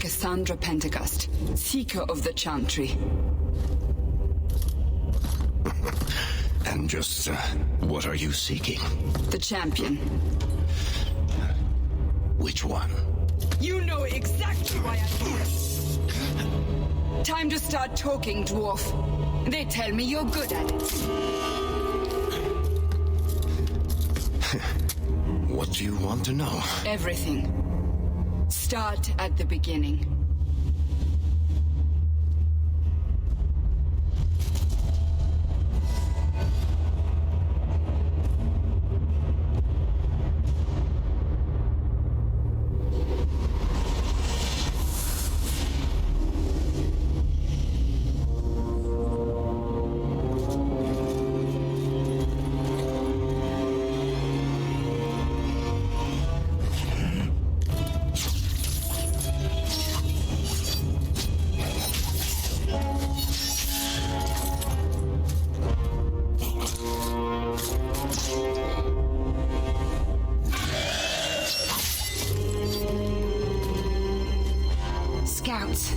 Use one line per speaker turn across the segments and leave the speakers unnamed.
Cassandra Pentagust, Seeker of the Chantry.
And just, what are you seeking?
The champion.
Which one?
You know exactly why I'm here. Time to start talking, dwarf. They tell me you're good at it.
What do you want to know?
Everything. Start at the beginning.
Scouts.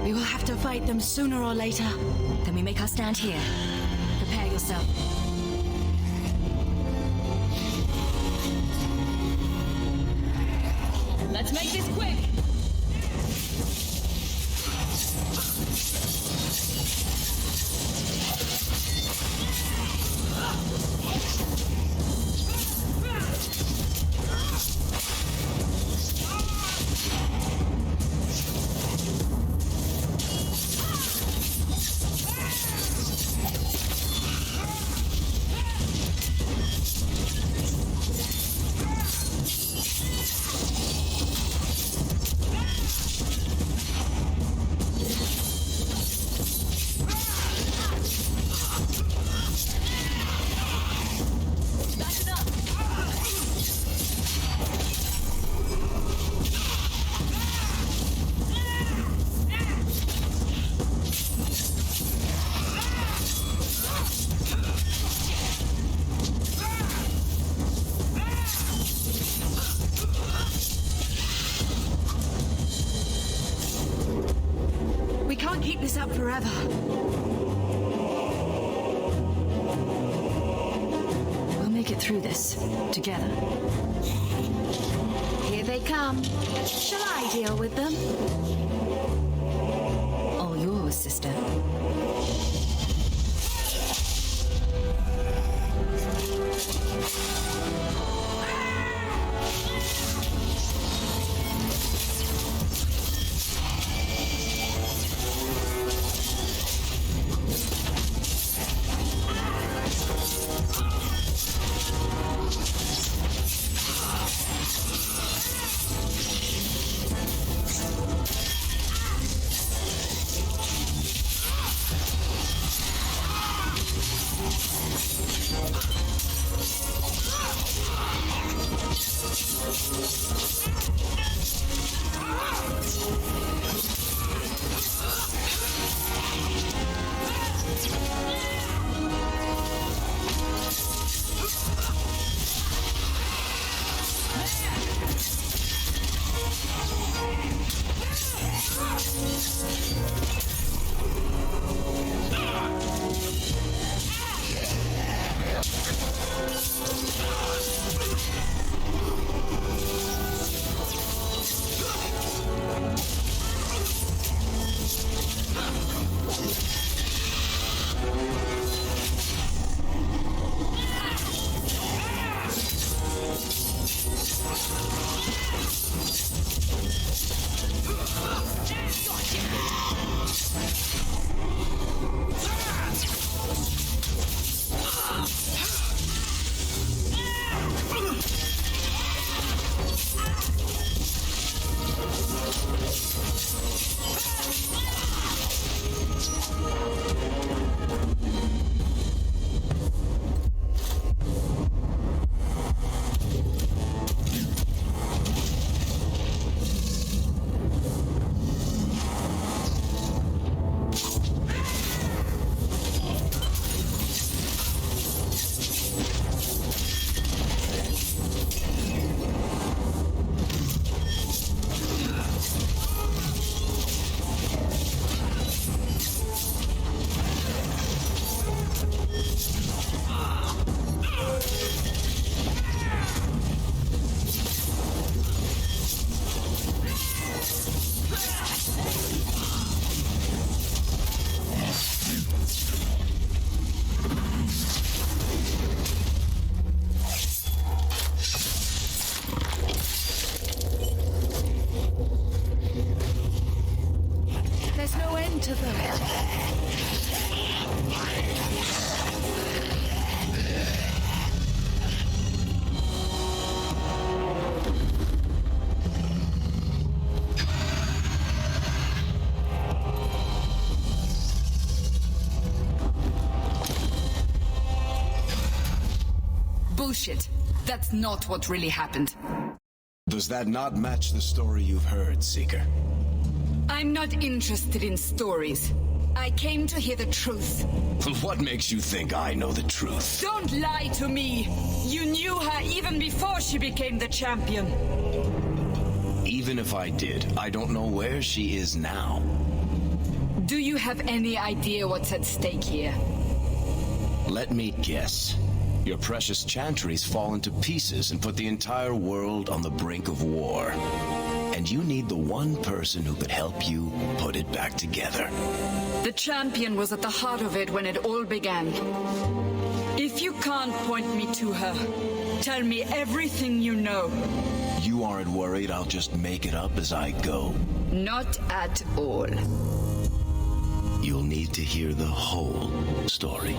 We will have to fight them sooner or later.
Then we make our stand here. Prepare yourself.
Let's make this quick!
We can't keep this up forever.
We'll make it through this, together.
Here they come. Shall I deal with them?
All yours, sister.
Bullshit. That's not what really happened.
Does that not match the story you've heard, Seeker?
I'm not interested in stories. I came to hear the truth.
What makes you think I know the truth?
Don't lie to me! You knew her even before she became the champion.
Even if I did, I don't know where she is now.
Do you have any idea what's at stake here?
Let me guess. Your precious chantry's fallen to pieces and put the entire world on the brink of war. And you need the one person who could help you put it back together.
The champion was at the heart of it when it all began. If you can't point me to her, tell me everything you know.
You aren't worried I'll just make it up as I go?
Not at all.
You'll need to hear the whole story.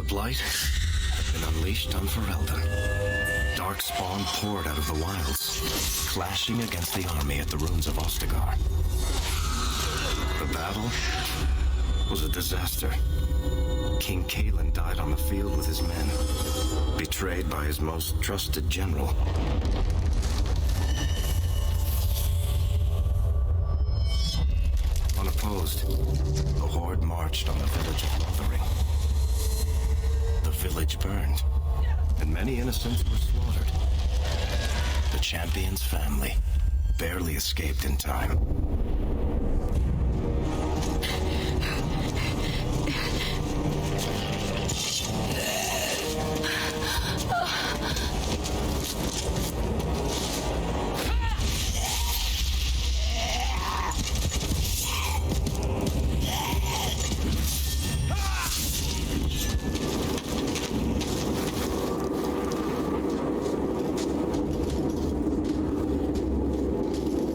Blight had been unleashed on Ferelden. Darkspawn poured out of the wilds, clashing against the army at the ruins of Ostagar. The battle was a disaster. King Cailan died on the field with his men, betrayed by his most trusted general. Unopposed, the Horde marched on the village of Lothering. The village burned, and many innocents were slaughtered. The champion's family barely escaped in time.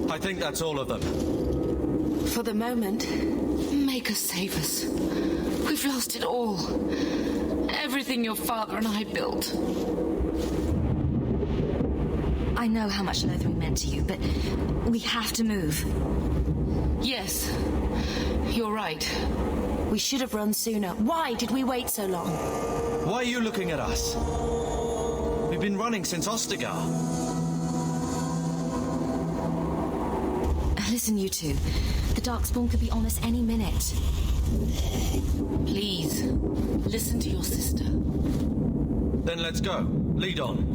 I think that's all of them.
For the moment, make us save us. We've lost it all. Everything your father and I built.
I know how much Lothering meant to you, but we have to move.
Yes, you're right.
We should have run sooner. Why did we wait so long?
Why are you looking at us? We've been running since Ostagar.
Listen, you two. The Darkspawn could be on us any minute.
Please, listen to your sister.
Then let's go. Lead on.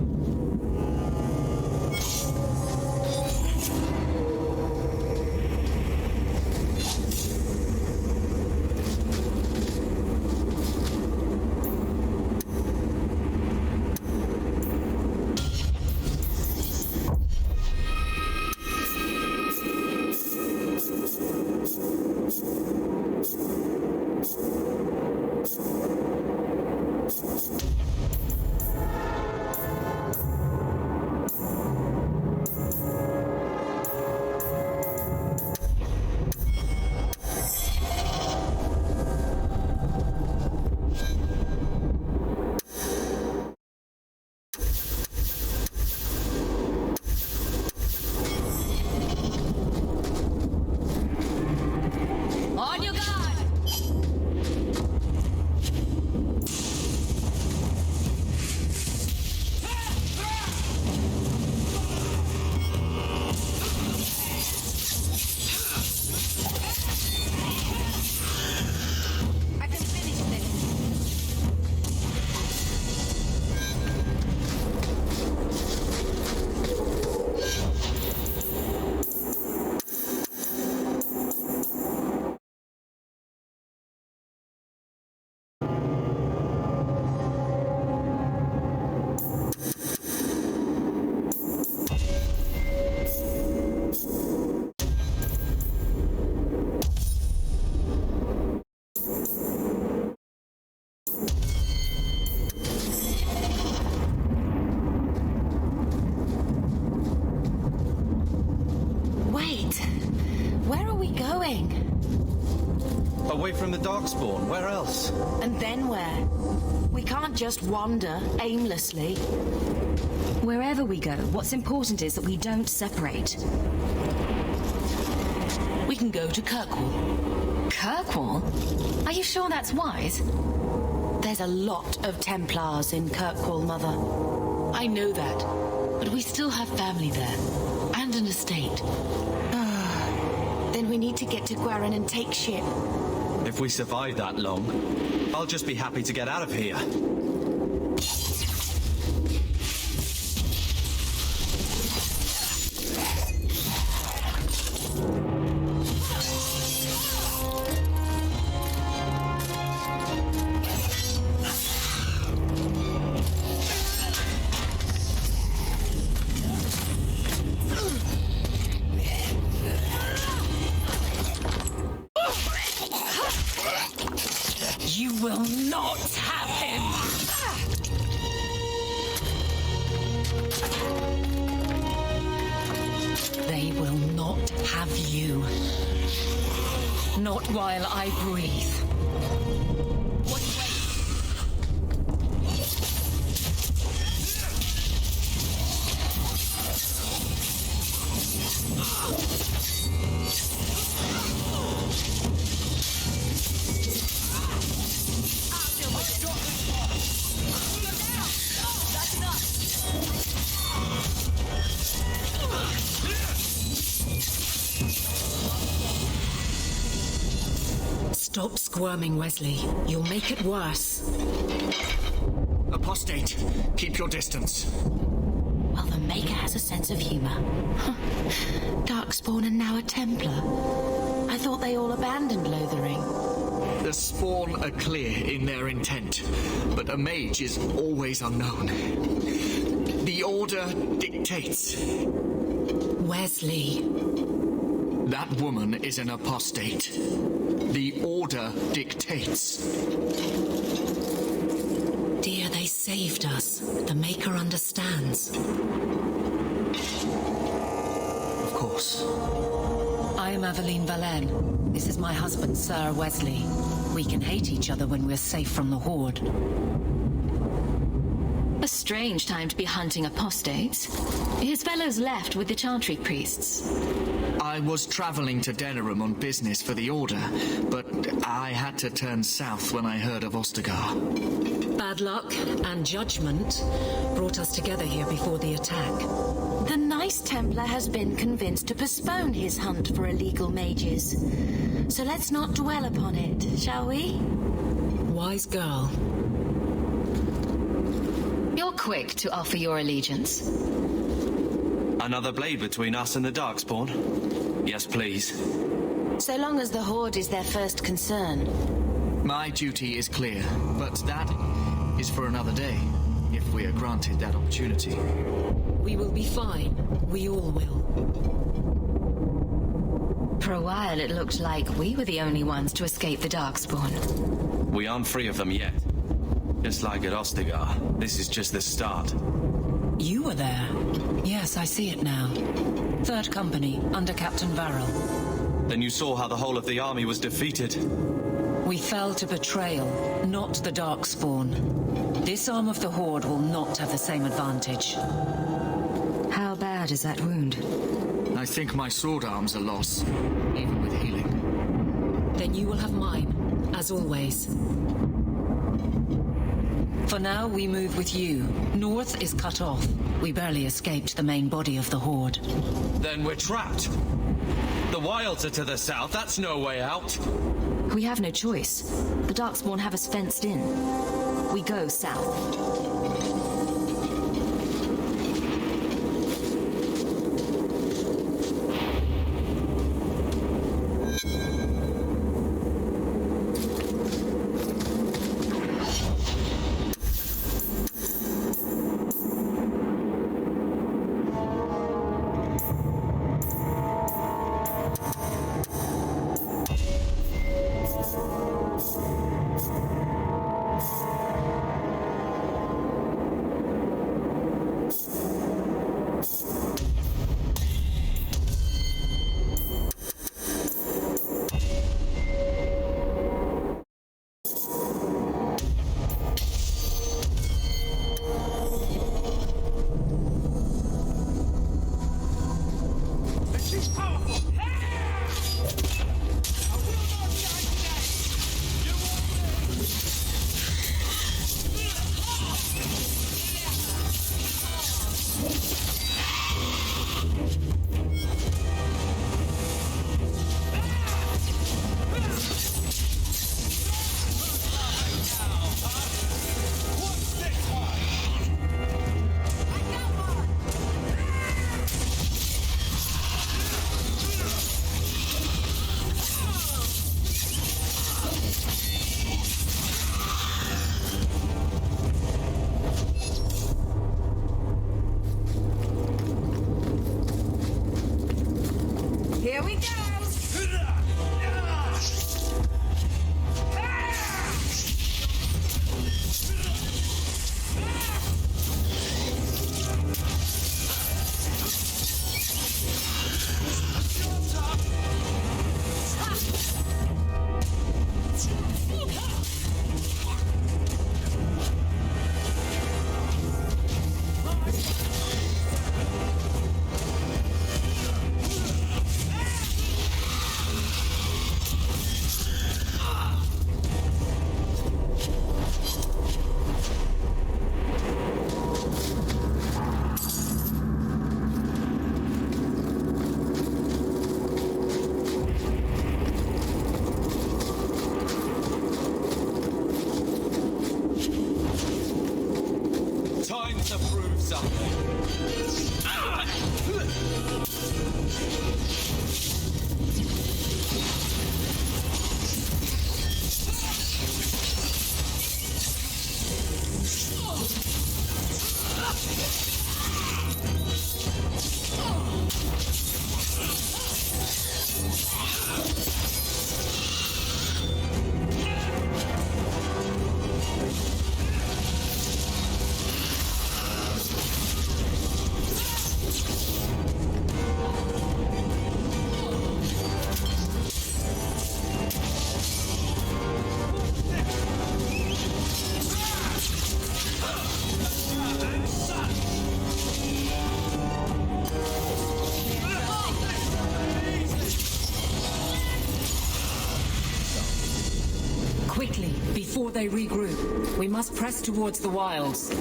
going?
Away from the Darkspawn, where else?
And then where? We can't just wander aimlessly.
Wherever we go, what's important is that we don't separate.
We can go to Kirkwall.
Kirkwall? Are you sure that's wise?
There's a lot of Templars in Kirkwall, Mother. I know that, but we still have family there, and an estate. Then we need to get to Guaran and take ship.
If we survive that long, I'll just be happy to get out of here.
You will not have him! They will not have you. Not while I breathe. Stop squirming, Wesley. You'll make it worse.
Apostate, keep your distance.
Well, the Maker has a sense of humor. Darkspawn and now a Templar. I thought they all abandoned Lothering.
The Spawn are clear in their intent, but a mage is always unknown. The Order dictates.
Wesley.
That woman is an apostate. The Order dictates.
Dear, they saved us. The Maker understands.
Of course.
I am Aveline Valenne. This is my husband, Sir Wesley. We can hate each other when we're safe from the Horde.
A strange time to be hunting apostates. His fellows left with the Chantry priests.
I was traveling to Denerim on business for the Order, but I had to turn south when I heard of Ostagar.
Bad luck and judgment brought us together here before the attack.
The nice Templar has been convinced to postpone his hunt for illegal mages. So let's not dwell upon it, shall we?
Wise girl.
You're quick to offer your allegiance.
Another blade between us and the Darkspawn? Yes, please.
So long as the Horde is their first concern.
My duty is clear, but that is for another day, if we are granted that opportunity.
We will be fine. We all will.
For a while, it looked like we were the only ones to escape the Darkspawn.
We aren't free of them yet. Just like at Ostagar, this is just the start.
You were there. Yes, I see it now. Third Company, under Captain Varrel.
Then you saw how the whole of the army was defeated.
We fell to betrayal, not the Darkspawn. This arm of the Horde will not have the same advantage.
How bad is that wound?
I think my sword arm's a loss, even with healing.
Then you will have mine, as always. For now, we move with you. North is cut off. We barely escaped the main body of the Horde.
Then we're trapped. The wilds are to the south. That's no way out.
We have no choice. The Darkspawn have us fenced in. We go south.
we go!
Time to prove something.
Quickly, before they regroup, we must press towards the wilds.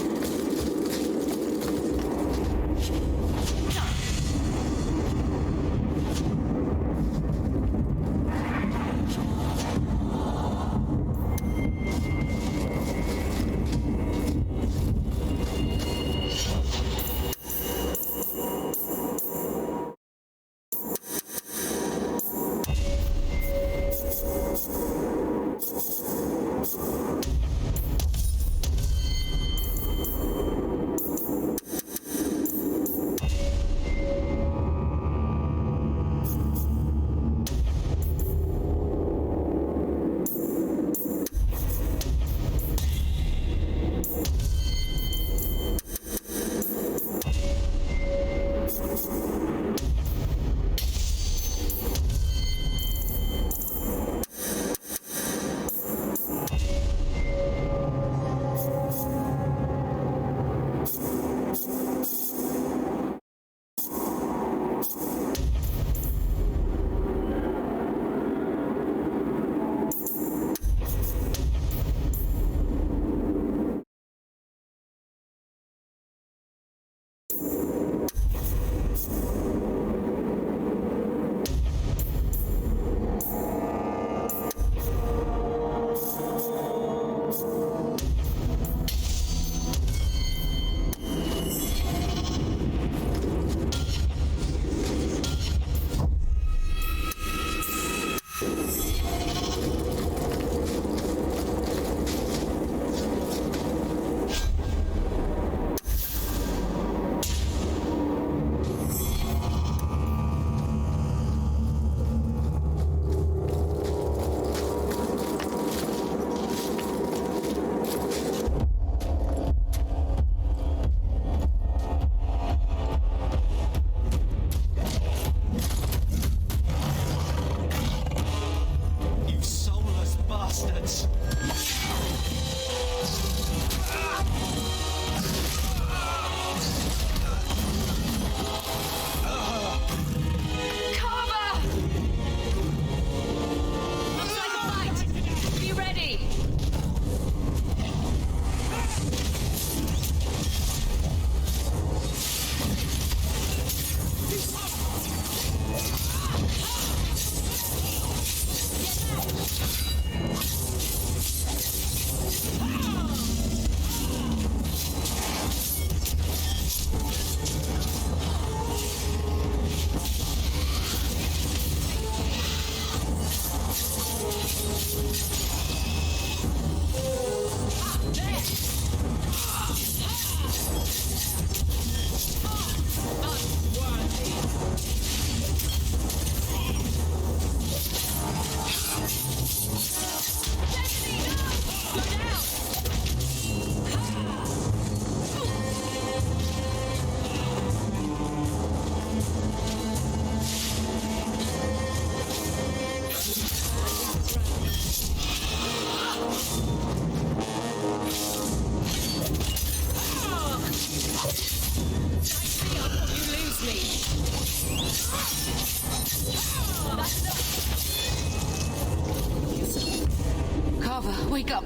Carver, wake up.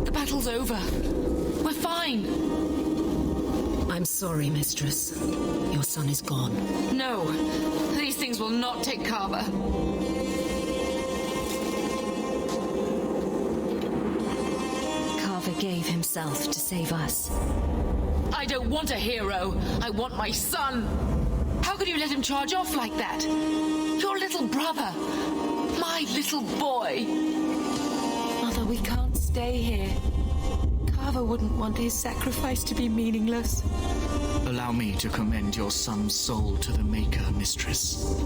The battle's over. We're fine.
I'm sorry, Mistress. Your son is gone.
No, these things will not take Carver.
Carver gave himself to save us.
I don't want a hero. I want my son. How could you let him charge off like that? Your little brother. My little boy.
Mother, we can't stay here. Carver wouldn't want his sacrifice to be meaningless.
Allow me to commend your son's soul to the Maker, Mistress.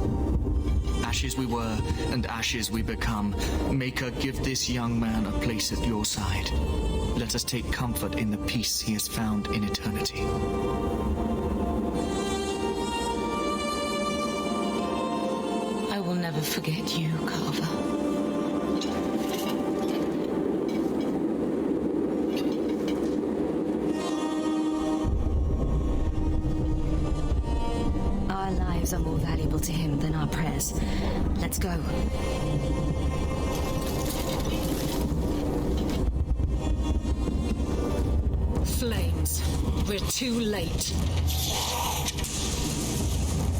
Ashes we were, and ashes we become. Maker, give this young man a place at your side. Let us take comfort in the peace he has found in eternity.
I will never forget you, Carver.
Our lives are more valuable to him than our prayers. Let's go.
Flames. We're too late.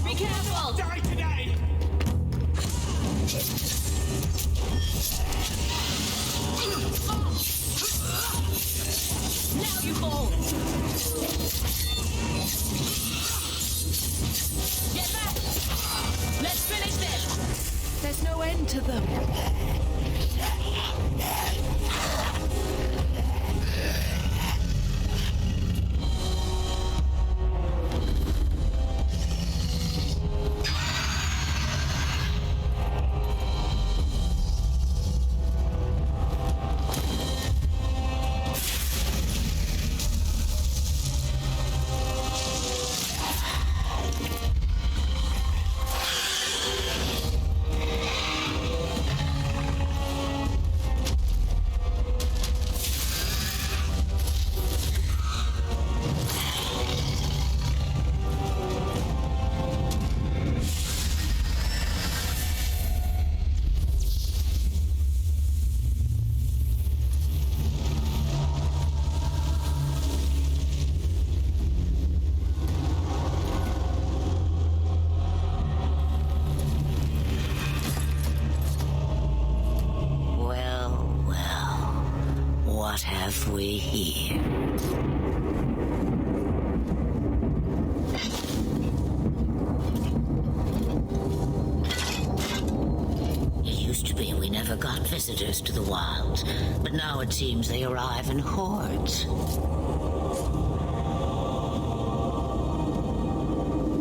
Be careful!
Die today!
Now you fall! Get back! Let's finish this!
There's no end to them.
What have we here? It used to be we never got visitors to the wilds, but now it seems they arrive in hordes.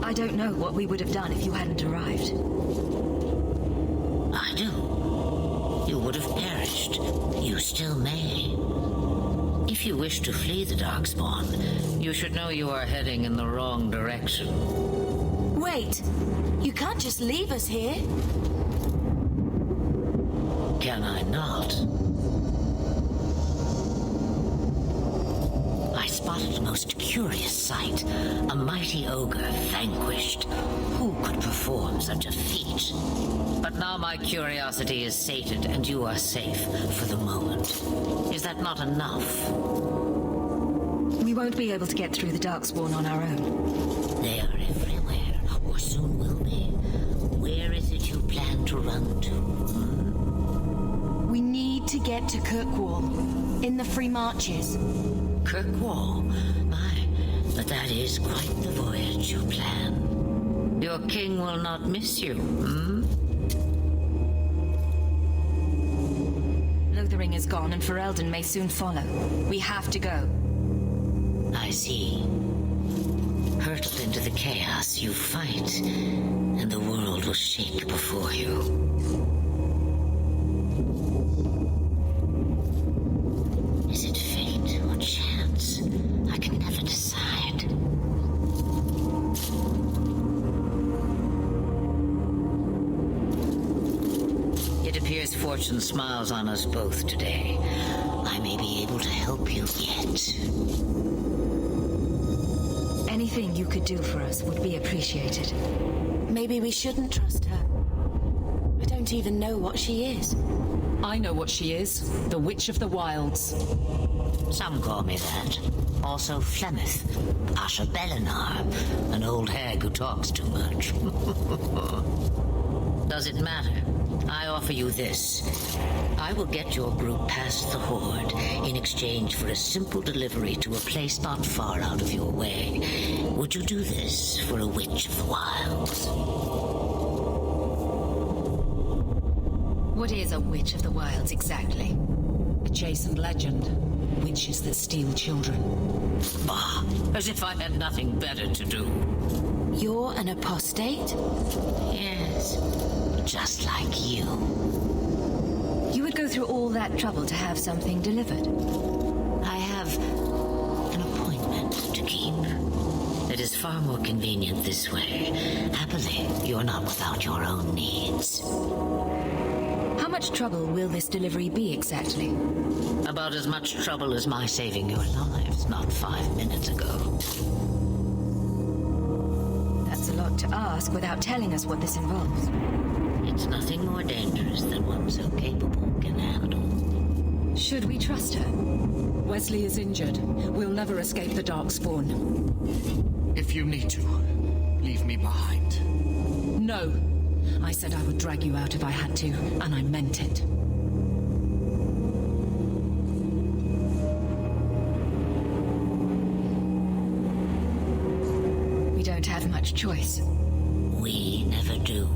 I don't know what we would have done if you hadn't arrived.
I do. You would have perished. You still may. If you wish to flee the Darkspawn, you should know you are heading in the wrong direction.
Wait! You can't just leave us here.
Can I not? I spotted a most curious sight. A mighty ogre vanquished. Who could perform such a feat? But now my curiosity is sated and you are safe for the moment. Is that not enough?
We won't be able to get through the Darkspawn on our own.
They are everywhere, or soon will be. Where is it you plan to run to?
We need to get to Kirkwall, in the Free Marches.
Kirkwall? My, but that is quite the voyage you plan. Your king will not miss you,
Lothering is gone and Ferelden may soon follow. We have to go.
I see. Hurtle into the chaos you fight, and the world will shake before you. Is it fate or chance? I can never decide. It appears fortune smiles on us both today. I may be able to help you yet.
Anything you could do for us would be appreciated.
Maybe we shouldn't trust her. I don't even know what she is.
I know what she is. The Witch of the Wilds.
Some call me that. Also Flemeth, Asha Belinar, an old hag who talks too much. Does it matter? I offer you this. I will get your group past the Horde in exchange for a simple delivery to a place not far out of your way. Would you do this for a Witch of the Wilds?
What is a Witch of the Wilds exactly?
Adjacent legend. Witches that steal children.
Bah, as if I had nothing better to do.
You're an apostate?
Yes, just like you.
You would go through all that trouble to have something delivered?
I have an appointment to keep. It is far more convenient this way. Happily, you're not without your own needs.
How much trouble will this delivery be exactly?
About as much trouble as my saving your lives not 5 minutes ago.
That's a lot to ask without telling us what this involves.
It's nothing more dangerous than one so capable can handle.
Should we trust her?
Wesley is injured. We'll never escape the Darkspawn.
If you need to, leave me behind.
No. I said I would drag you out if I had to, and I meant it.
We don't have much choice.
We never do.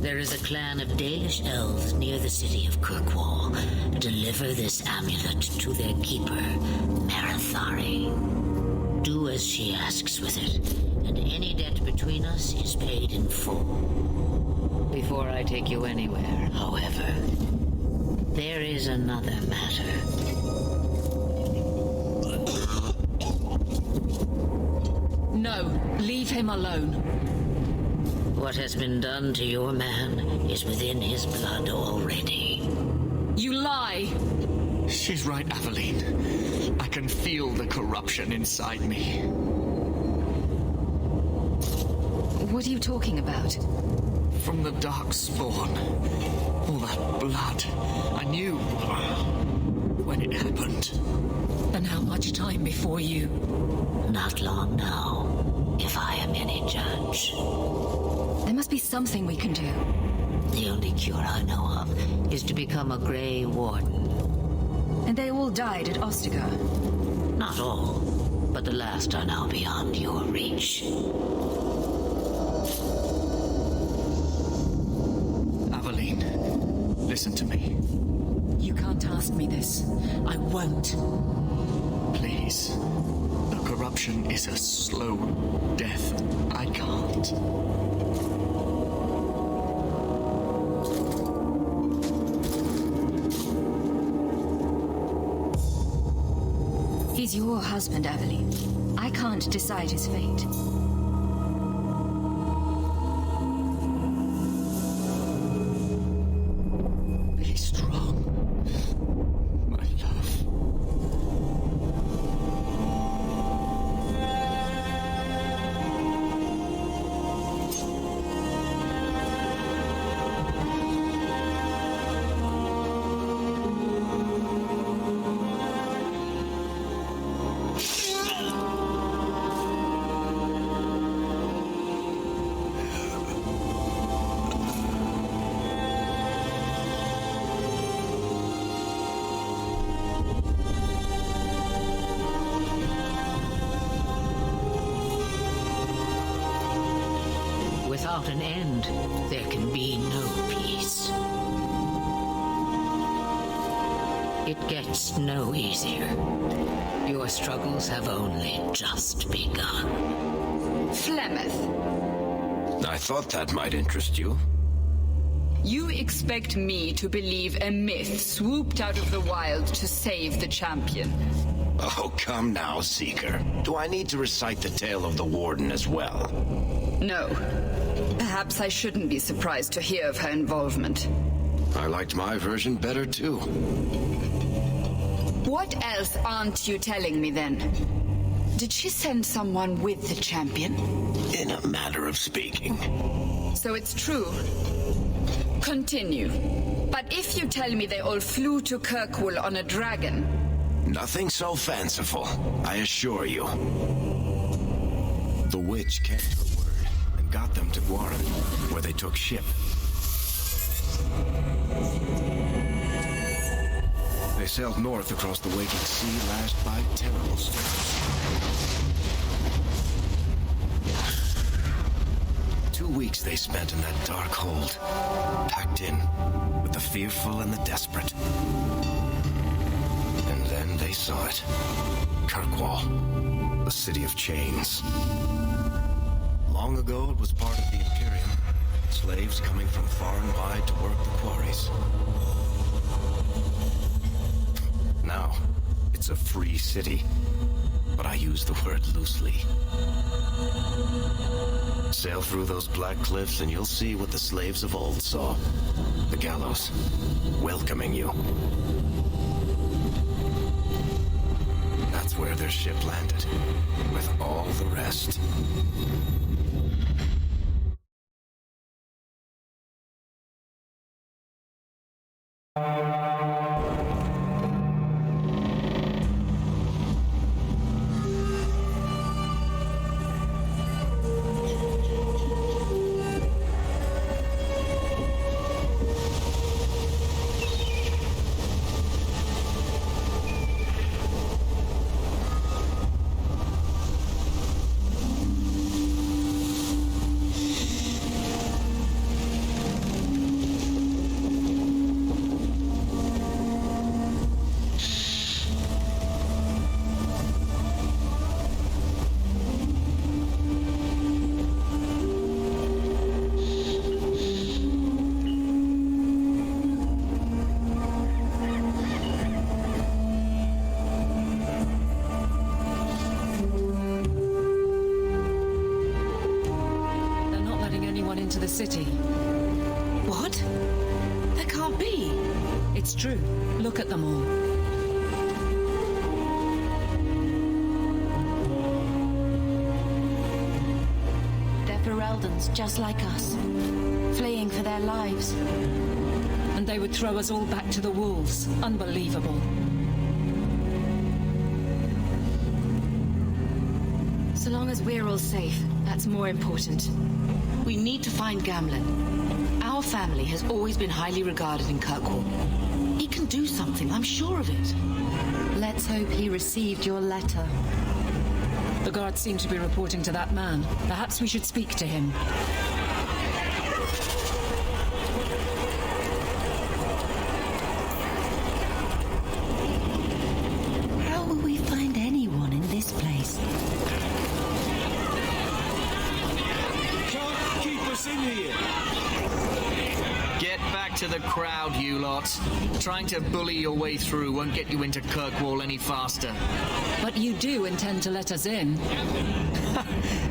There is a clan of Dalish elves near the city of Kirkwall. Deliver this amulet to their keeper, Marathari. Do as she asks with it, and any debt between us is paid in full. Before I take you anywhere, however, there is another matter.
No, leave him alone.
What has been done to your man is within his blood already.
You lie!
She's right, Aveline. I can feel the corruption inside me.
What are you talking about?
From the Darkspawn. All that blood. I knew when it happened.
And how much time before you?
Not long now, if I am any judge.
There must be something we can do.
The only cure I know of is to become a Grey Warden.
And they all died at Ostagar.
Not all, but the last are now beyond your reach.
Aveline, listen to me.
You can't ask me this. I won't.
Please. The corruption is a slow death. I can't.
He's your husband, Aveline. I can't decide his fate.
Be strong, my love.
Without an end, there can be no peace. It gets no easier. Your struggles have only just begun.
Flemeth,
I thought that might interest you.
you expect me to believe a myth swooped out of the wild to save the champion?
Oh, come now, Seeker. Do I need to recite the tale of the Warden as well?
No. Perhaps I shouldn't be surprised to hear of her involvement.
I liked my version better, too.
What else aren't you telling me, then? Did she send someone with the champion?
In a matter of speaking.
So it's true. Continue. But if you tell me they all flew to Kirkwall on a dragon...
Nothing so fanciful, I assure you. The witch kept her word and got them to Guaran, where they took ship. They sailed north across the waking sea, lashed by terrible storms. 2 weeks they spent in that dark hold, packed in with the fearful and the desperate. And then they saw it. Kirkwall, the city of chains. Long ago, it was part of the Imperium. Slaves coming from far and wide to work the quarries. Now, it's a free city, but I use the word loosely. Sail through those black cliffs and you'll see what the slaves of old saw. The gallows, welcoming you. That's where their ship landed, with all the rest.
City.
What? That can't be.
It's true. Look at them all.
They're Fereldans, just like us, fleeing for their lives.
And they would throw us all back to the wolves. Unbelievable.
So long as we're all safe, that's more important.
We need to find Gamlen. Our family has always been highly regarded in Kirkwall. He can do something, I'm sure of it.
Let's hope he received your letter.
The guards seem to be reporting to that man. Perhaps we should speak to him.
How will we find anyone in this place?
In here. Get back to the crowd, you lot. Trying to bully your way through won't get you into Kirkwall any faster.
But you do intend to let us in.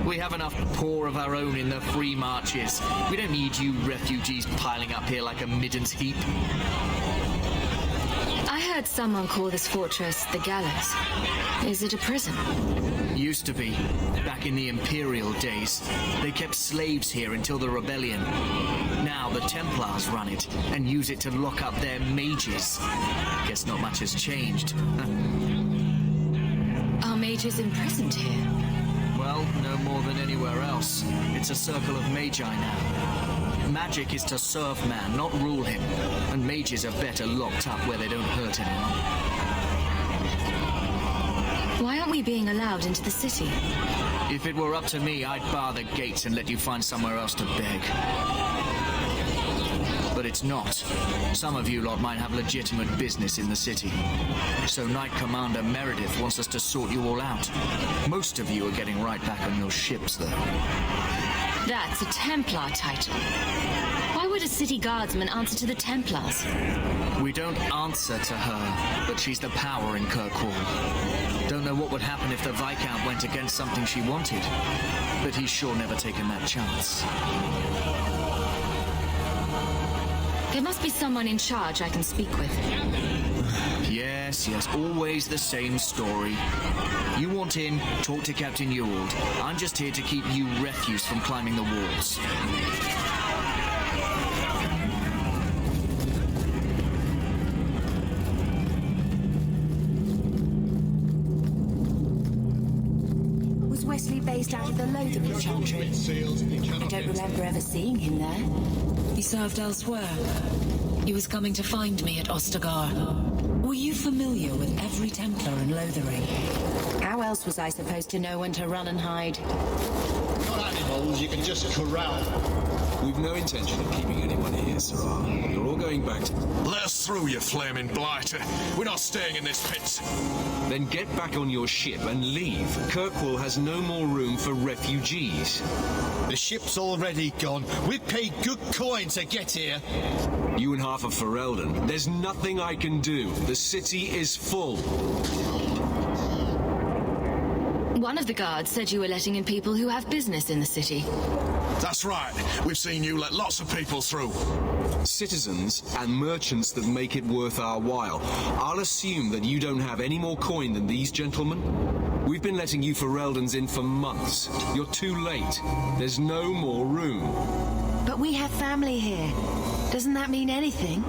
We have enough poor of our own in the free marches. We don't need you refugees piling up here like a middens heap.
I heard someone call this fortress the Gallows. Is it a prison?
Used to be. Back in the Imperial days. They kept slaves here until the rebellion. Now the Templars run it and use it to lock up their mages. Guess not much has changed.
Are mages imprisoned here?
Well, no more than anywhere else. It's a circle of magi now. Magic is to serve man, not rule him. And mages are better locked up where they don't hurt anyone.
Why aren't we being allowed into the city?
If it were up to me, I'd bar the gates and let you find somewhere else to beg. But it's not. Some of you lot might have legitimate business in the city. So Knight Commander Meredith wants us to sort you all out. Most of you are getting right back on your ships, though.
That's a Templar title. Why would a city guardsman answer to the Templars?
We don't answer to her, but she's the power in Kirkwall. Don't know what would happen if the Viscount went against something she wanted, but he's sure never taken that chance.
There must be someone in charge I can speak with.
Yes, always the same story. You want in, talk to Captain Ewald. I'm just here to keep you refuse from climbing the walls.
based out of the Lothering Chantry. I don't remember ever seeing him there.
He served elsewhere. He was coming to find me at Ostagar. Were you familiar with every Templar in Lothering?
How else was I supposed to know when to run and hide?
Not animals you can just corral.
We've no intention of keeping anyone here, Sarah. You're all going back to...
Let us through, you flaming blighter. We're not staying in this pit.
Then get back on your ship and leave. Kirkwall has no more room for refugees.
The ship's already gone. We've paid good coin to get here.
You and half of Ferelden. There's nothing I can do. The city is full.
One of the guards said you were letting in people who have business in the city.
That's right. We've seen you let lots of people through.
Citizens and merchants that make it worth our while. I'll assume that you don't have any more coin than these gentlemen. We've been letting you Fereldans in for months. You're too late. There's no more room.
But we have family here. Doesn't that mean anything?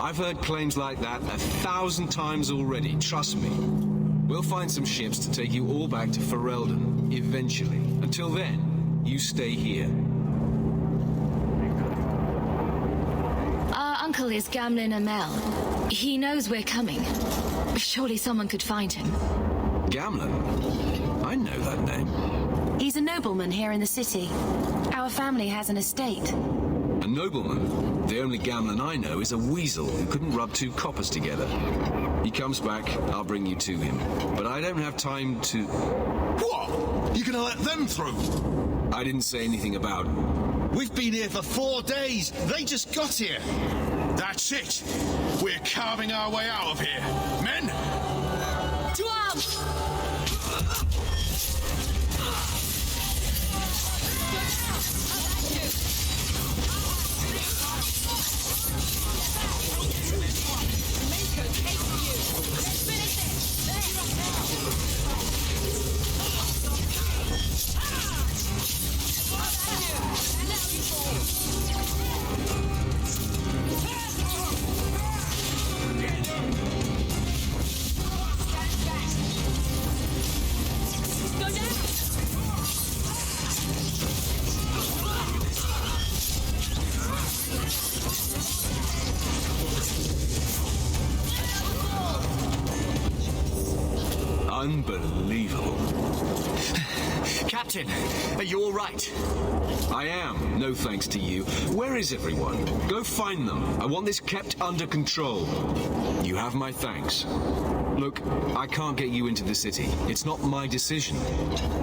I've heard claims like that 1,000 times already, trust me. We'll find some ships to take you all back to Ferelden, eventually. Until then, you stay here.
Our uncle is Gamlin Amel. He knows we're coming. Surely someone could find him.
Gamlin? I know that name.
He's a nobleman here in the city. Our family has an estate.
A nobleman? The only Gamlin I know is a weasel who couldn't rub two coppers together. He comes back, I'll bring you to him. But I don't have time to...
What? You gonna let them through?
I didn't say anything about...
We've been here for 4 days. They just got here.
That's it. We're carving our way out of here. Men?
To arms!
Unbelievable.
Captain, are you all right?
I am, no thanks to you. Where is everyone? Go find them. I want this kept under control. You have my thanks. Look, I can't get you into the city. It's not my decision.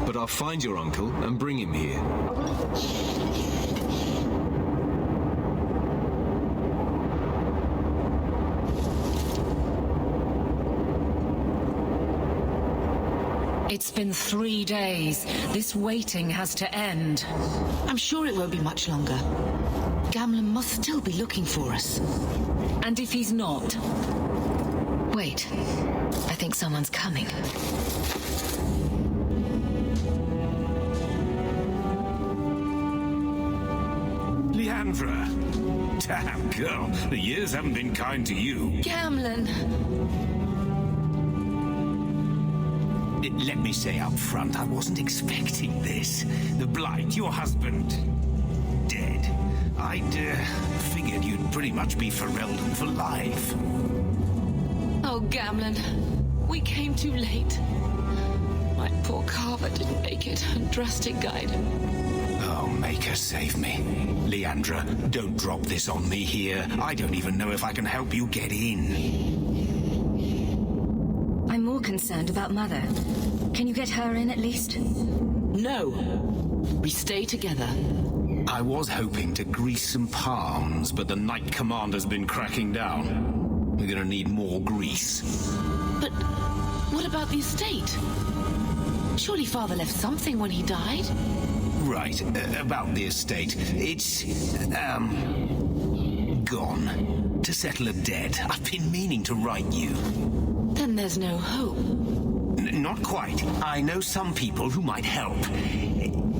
But I'll find your uncle and bring him here.
It's been 3 days. This waiting has to end.
I'm sure it won't be much longer. Gamlin must still be looking for us.
And if he's not?
Wait. I think someone's coming.
Leandra. Damn, girl. The years haven't been kind to you.
Gamlin!
Let me say up front, I wasn't expecting this. The Blight, your husband, dead. I'd figured you'd pretty much be Ferelden for life.
Oh, Gamlin. We came too late. My poor Carver didn't make it, and Drastic guide him.
Oh, Maker, save me. Leandra, don't drop this on me here. I don't even know if I can help you get in.
I'm more concerned about Mother. Can you get her in at least?
No. We stay together.
I was hoping to grease some palms, but the Knight Commander's been cracking down. We're gonna need more grease.
But what about the estate? Surely Father left something when he died?
Right, about the estate. It's, gone. To settle a debt. I've been meaning to write you.
Then there's no hope.
Not quite. I know some people who might help.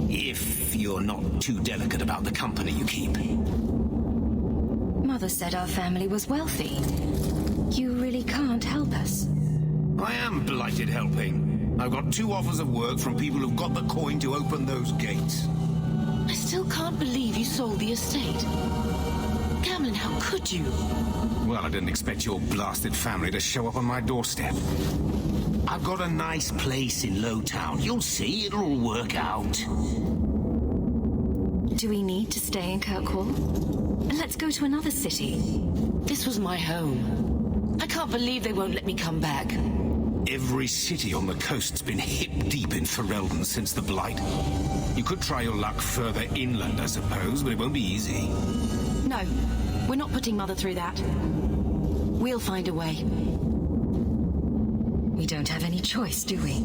If you're not too delicate about the company you keep.
Mother said our family was wealthy. You really can't help us.
I am blighted helping. I've got 2 offers of work from people who've got the coin to open those gates.
I still can't believe you sold the estate. Gamlin, how could you?
Well, I didn't expect your blasted family to show up on my doorstep. I've got a nice place in Lowtown. You'll see, it'll all work out.
Do we need to stay in Kirkwall? Let's go to another city.
This was my home. I can't believe they won't let me come back.
Every city on the coast's been hip-deep in Ferelden since the Blight. You could try your luck further inland, I suppose, but it won't be easy.
No, we're not putting Mother through that. We'll find a way. We don't have any choice, do we?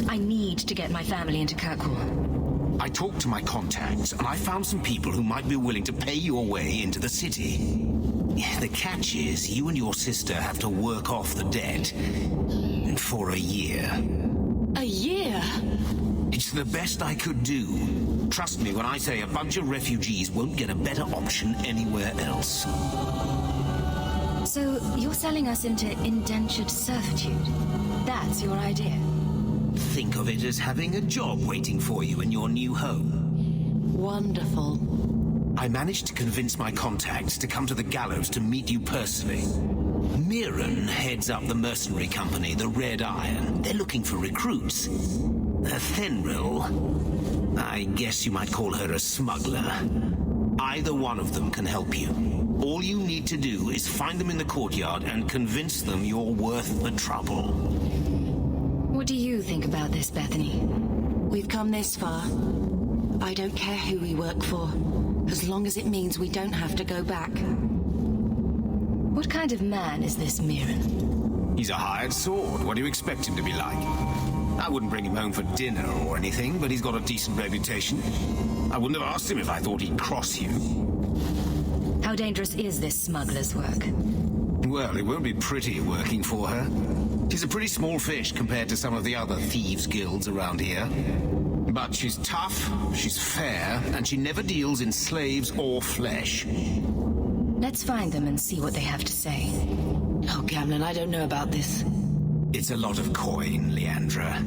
I need to get my family into Kirkwall.
I talked to my contacts, and I found some people who might be willing to pay your way into the city. The catch is, you and your sister have to work off the debt for a year.
A year?
It's the best I could do. Trust me when I say a bunch of refugees won't get a better option anywhere else.
So, you're selling us into indentured servitude? That's your idea?
Think of it as having a job waiting for you in your new home.
Wonderful.
I managed to convince my contacts to come to the gallows to meet you personally. Mirren heads up the mercenary company, the Red Iron. They're looking for recruits. Fenril, I guess you might call her a smuggler. Either one of them can help you. All you need to do is find them in the courtyard and convince them you're worth the trouble.
What do you think about this, Bethany?
We've come this far. I don't care who we work for, as long as it means we don't have to go back.
What kind of man is this Mirren?
He's a hired sword. What do you expect him to be like? I wouldn't bring him home for dinner or anything, but he's got a decent reputation. I wouldn't have asked him if I thought he'd cross you.
How dangerous is this smuggler's work?
Well, it won't be pretty working for her. She's a pretty small fish compared to some of the other thieves' guilds around here. But she's tough, she's fair, and she never deals in slaves or flesh.
Let's find them and see what they have to say.
Oh, Gamlin, I don't know about this.
It's a lot of coin, Leandra.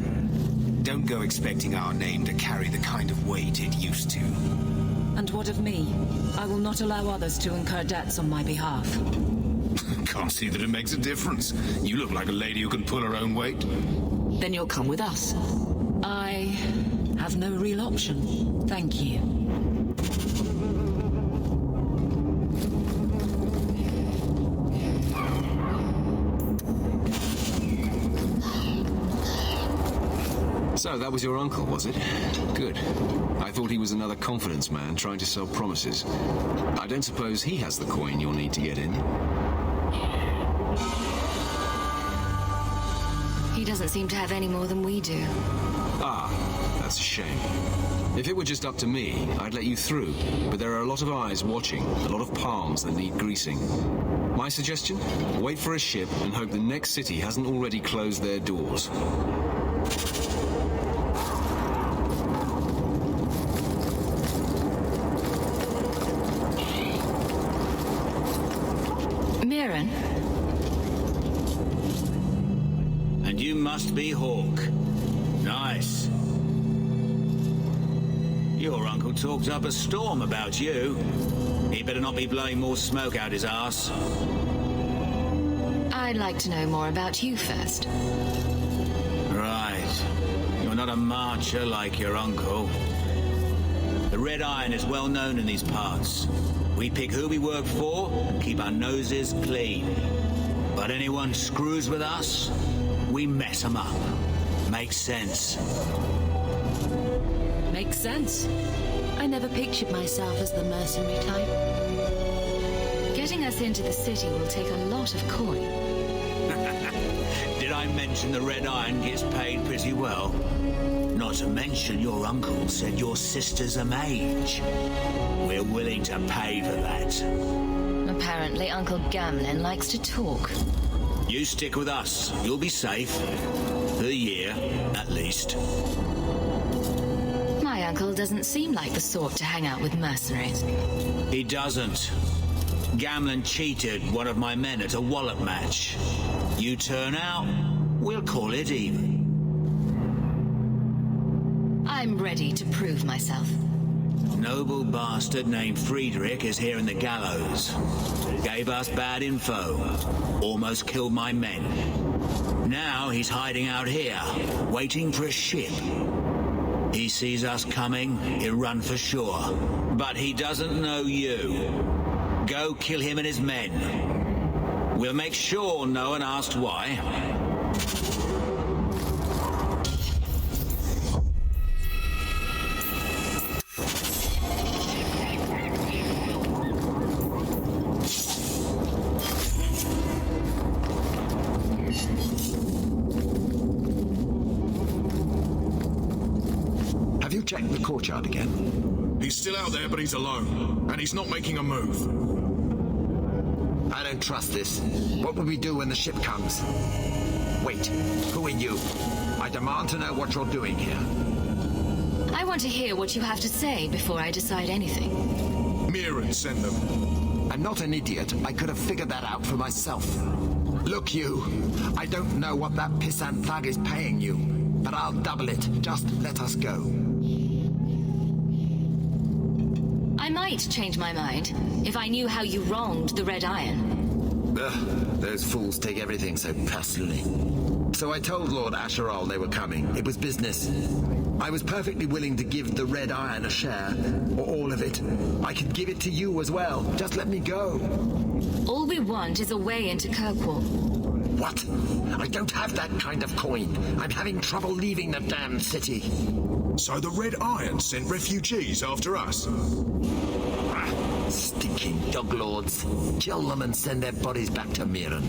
Don't go expecting our name to carry the kind of weight it used to.
And what of me? I will not allow others to incur debts on my behalf.
Can't see that it makes a difference. You look like a lady who can pull her own weight.
Then you'll come with us.
I have no real option. Thank you.
So, that was your uncle, was it? Good. I thought he was another confidence man trying to sell promises. I don't suppose he has the coin you'll need to get in.
He doesn't seem to have any more than we do.
Ah, that's a shame. If it were just up to me, I'd let you through. But there are a lot of eyes watching, a lot of palms that need greasing. My suggestion? Wait for a ship and hope the next city hasn't already closed their doors.
Mirren?
And you must be Hawk. Nice. Your uncle talked up a storm about you. He better not be blowing more smoke out his arse.
I'd like to know more about you first.
Right. You're not a marcher like your uncle. The Red Iron is well known in these parts. We pick who we work for and keep our noses clean. But anyone screws with us, we mess them up. Makes sense.
Makes sense.
I never pictured myself as the mercenary type.
Getting us into the city will take a lot of coin.
Did I mention the Red Iron gets paid pretty well? Not to mention your uncle said your sister's a mage. We're willing to pay for that.
Apparently, Uncle Gamlin likes to talk.
You stick with us. You'll be safe. For a year, at least.
My uncle doesn't seem like the sort to hang out with mercenaries.
He doesn't. Gamlin cheated one of my men at a wallop match. You turn out, we'll call it even.
ready to prove myself.
Noble bastard named Friedrich is here in the gallows. Gave us bad info. Almost killed my men. Now he's hiding out here, waiting for a ship. He sees us coming, he'll run for sure. But he doesn't know you. Go kill him and his men. We'll make sure no one asks why.
Have you checked the courtyard again?
He's still out there, but he's alone. And he's not making a move.
I don't trust this. What will we do when the ship comes? Wait, who are you? I demand to know what you're doing here.
I want to hear what you have to say before I decide anything.
Mirren sent them.
I'm not an idiot. I could have figured that out for myself. Look, you. I don't know what that pissant thug is paying you, but I'll double it. Just let us go.
I might change my mind if I knew how you wronged the Red Iron.
Ugh, those fools take everything so personally. So I told Lord Asherall they were coming. It was business. I was perfectly willing to give the Red Iron a share, or all of it. I could give it to you as well. Just let me go.
All we want is a way into Kirkwall.
What? I don't have that kind of coin. I'm having trouble leaving the damn city.
So the Red Iron sent refugees after us?
Stinking dog lords. Kill them and send their bodies back to Mirren.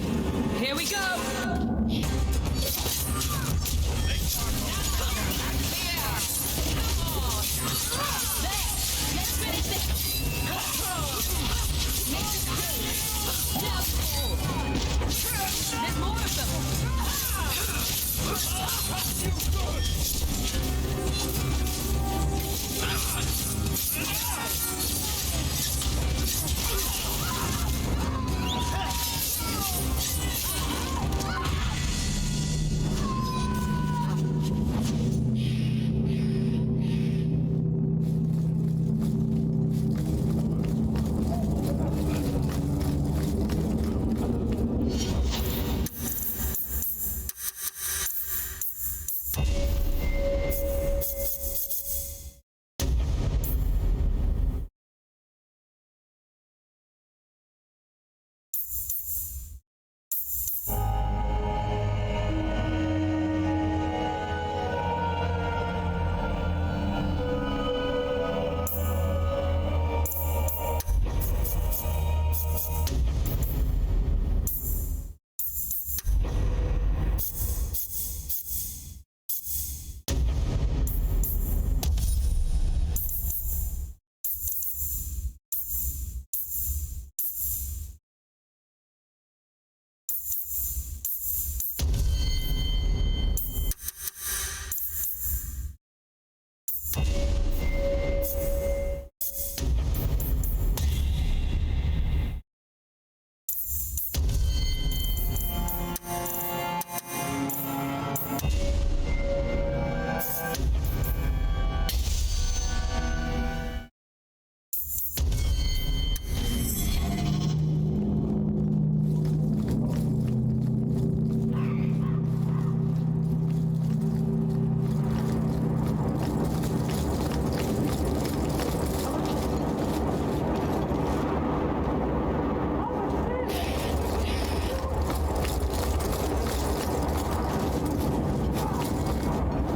Here we go!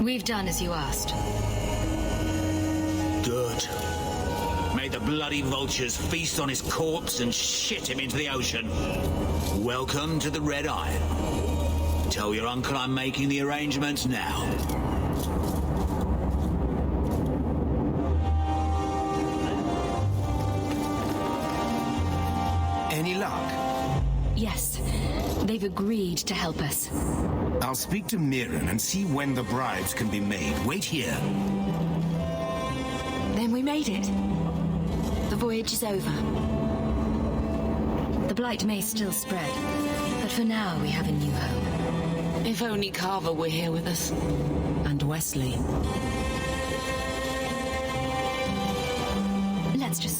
We've done as you asked.
Good. May the bloody vultures feast on his corpse and shit him into the ocean. Welcome to the Red Iron. Tell your uncle I'm making the arrangements now.
Any luck?
Yes, they've agreed to help us.
I'll speak to Mirren and see when the bribes can be made. Wait here.
Then we made it. The voyage is over. The blight may still spread, but for now we have a new home.
If only Carver were here with us.
And Wesley.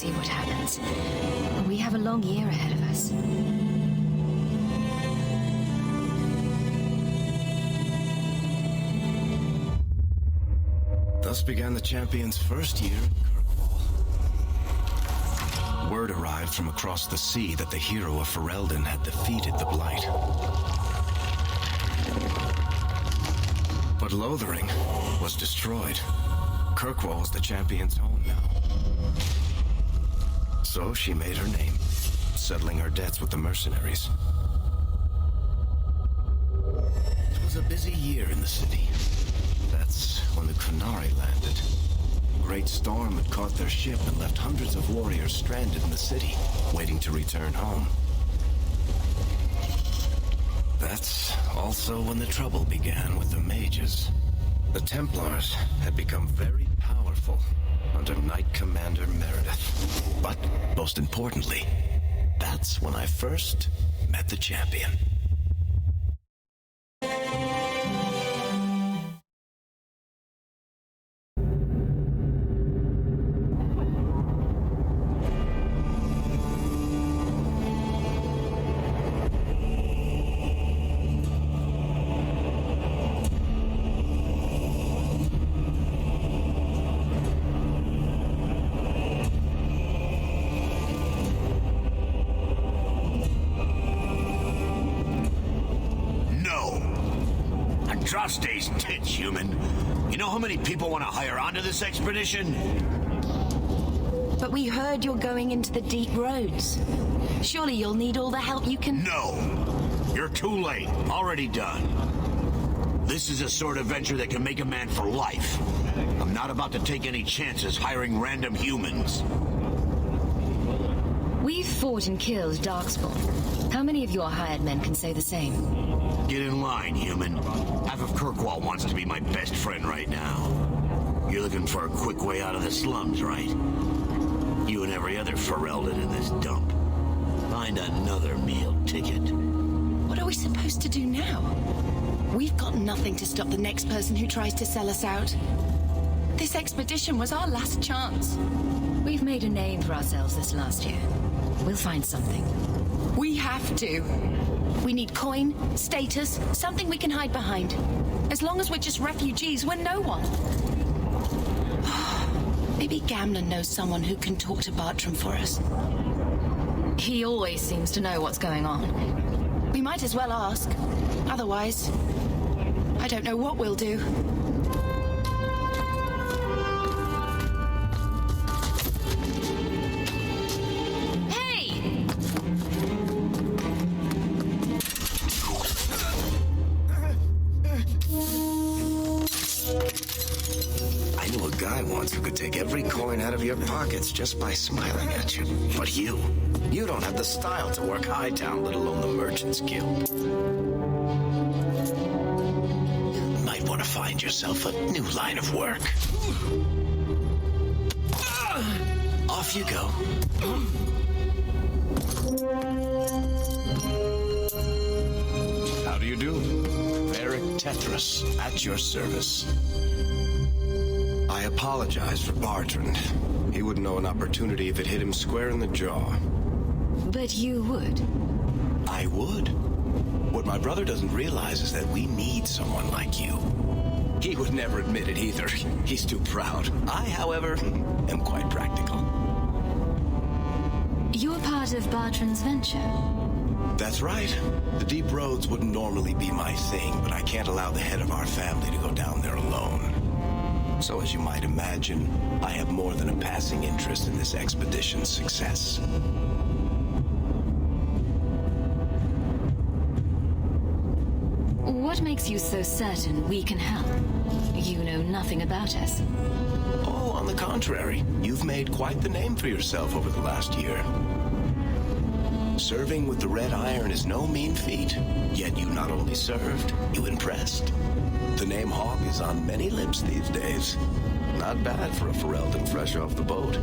see what happens. We have a long year ahead of us.
Thus began the champion's first year in Kirkwall. Word arrived from across the sea that the hero of Ferelden had defeated the Blight. But Lothering was destroyed. Kirkwall is the champion's home now. So she made her name, settling her debts with the mercenaries. It was a busy year in the city. That's when the Kunari landed. A great storm had caught their ship and left hundreds of warriors stranded in the city, waiting to return home. That's also when the trouble began with the mages. The Templars had become very powerful under Knight Commander Meredith. But, most importantly, that's when I first met the champion.
Drosta's tits, human. You know how many people want to hire onto this expedition?
But we heard you're going into the deep roads. Surely you'll need all the help you can...
No! You're too late. Already done. This is a sort of venture that can make a man for life. I'm not about to take any chances hiring random humans.
We've fought and killed Darkspawn. How many of your hired men can say the same?
Get in line, human. Half of Kirkwall wants to be my best friend right now. You're looking for a quick way out of the slums, right? You and every other Ferelden in this dump. Find another meal ticket.
What are we supposed to do now? We've got nothing to stop the next person who tries to sell us out. This expedition was our last chance.
We've made a name for ourselves this last year. We'll find something.
We have to. We need coin, status, something we can hide behind. As long as we're just refugees, we're no one. Maybe Gamlen knows someone who can talk to Bartram for us.
He always seems to know what's going on.
We might as well ask. Otherwise, I don't know what we'll do.
Who could take every coin out of your pockets just by smiling at you. But you don't have the style to work Hightown, let alone the Merchants Guild. Might want to find yourself a new line of work. Off you go. How do you do? Varric Tetris, at your service. I apologize for Bartrand. He wouldn't know an opportunity if it hit him square in the jaw.
But you would.
I would. What my brother doesn't realize is that we need someone like you. He would never admit it either. He's too proud. I, however, am quite practical.
You're part of Bartrand's venture.
That's right. The deep roads wouldn't normally be my thing, but I can't allow the head of our family to go down there alone. So as you might imagine, I have more than a passing interest in this expedition's success.
What makes you so certain we can help? You know nothing about us.
Oh, on the contrary, you've made quite the name for yourself over the last year. Serving with the Red Iron is no mean feat, yet you not only served, you impressed. The name Hawk is on many lips these days. Not bad for a Ferelden fresh off the boat.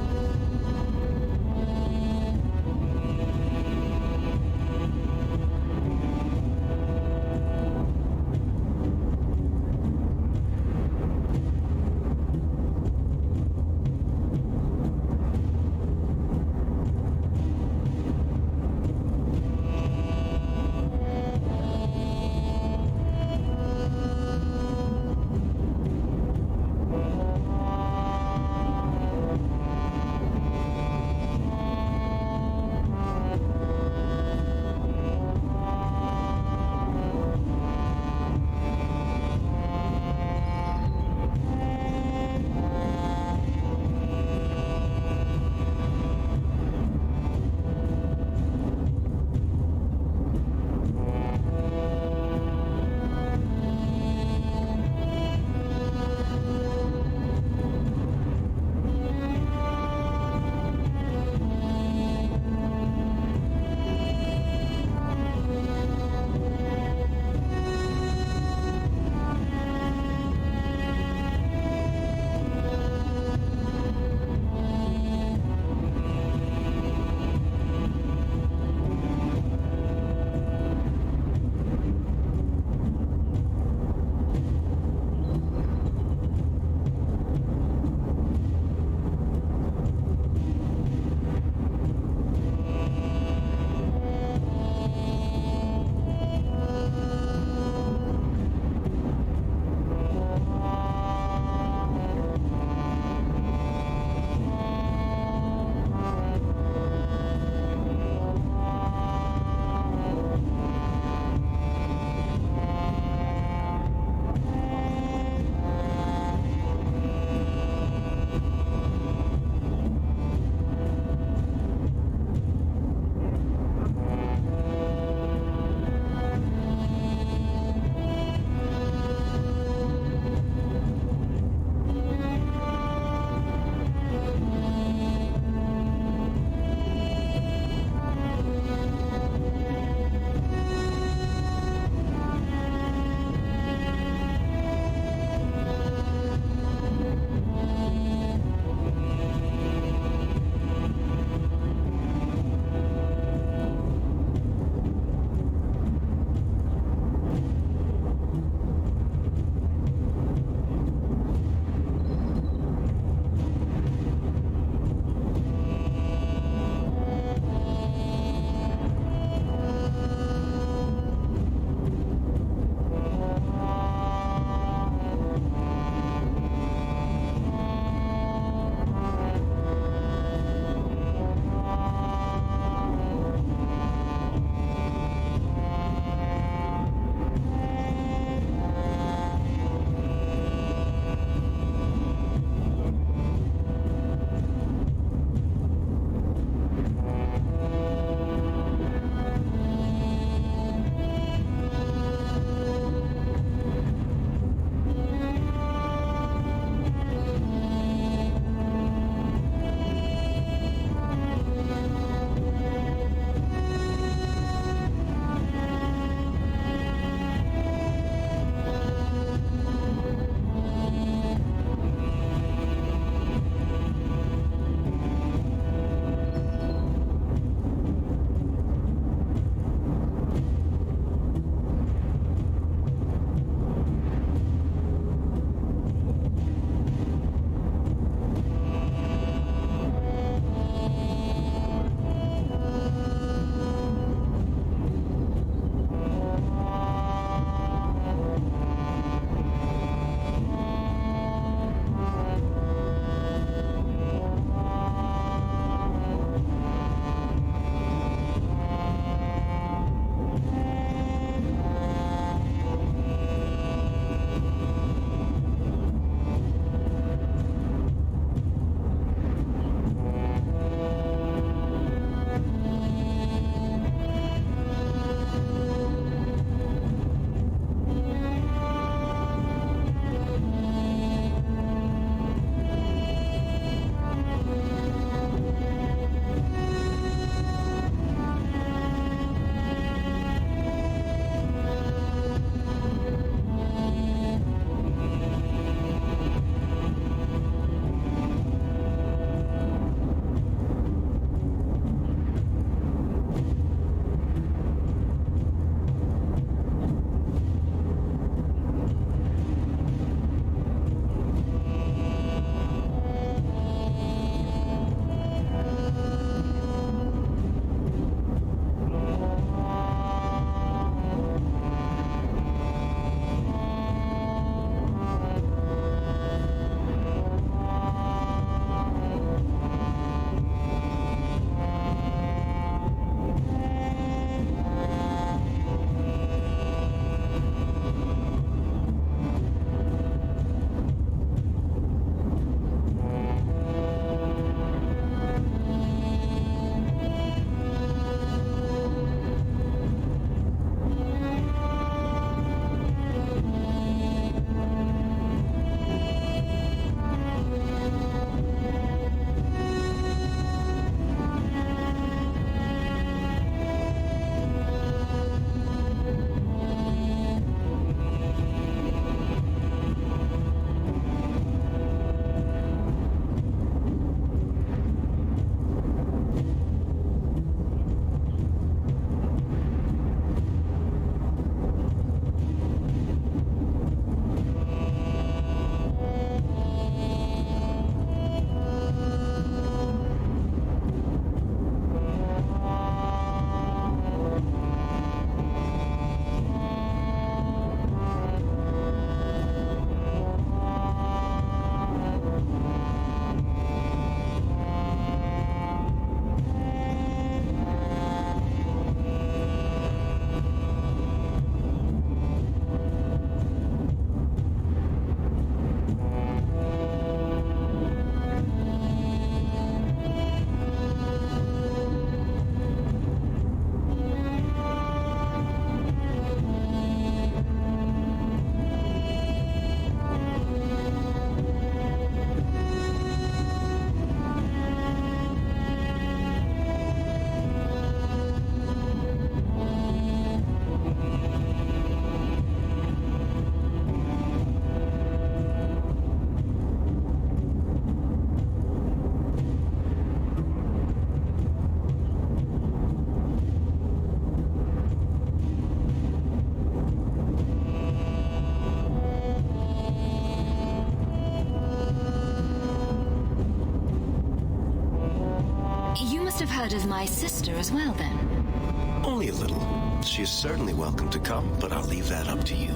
as my sister as well, then?
Only a little. She is certainly welcome to come, but I'll leave that up to you.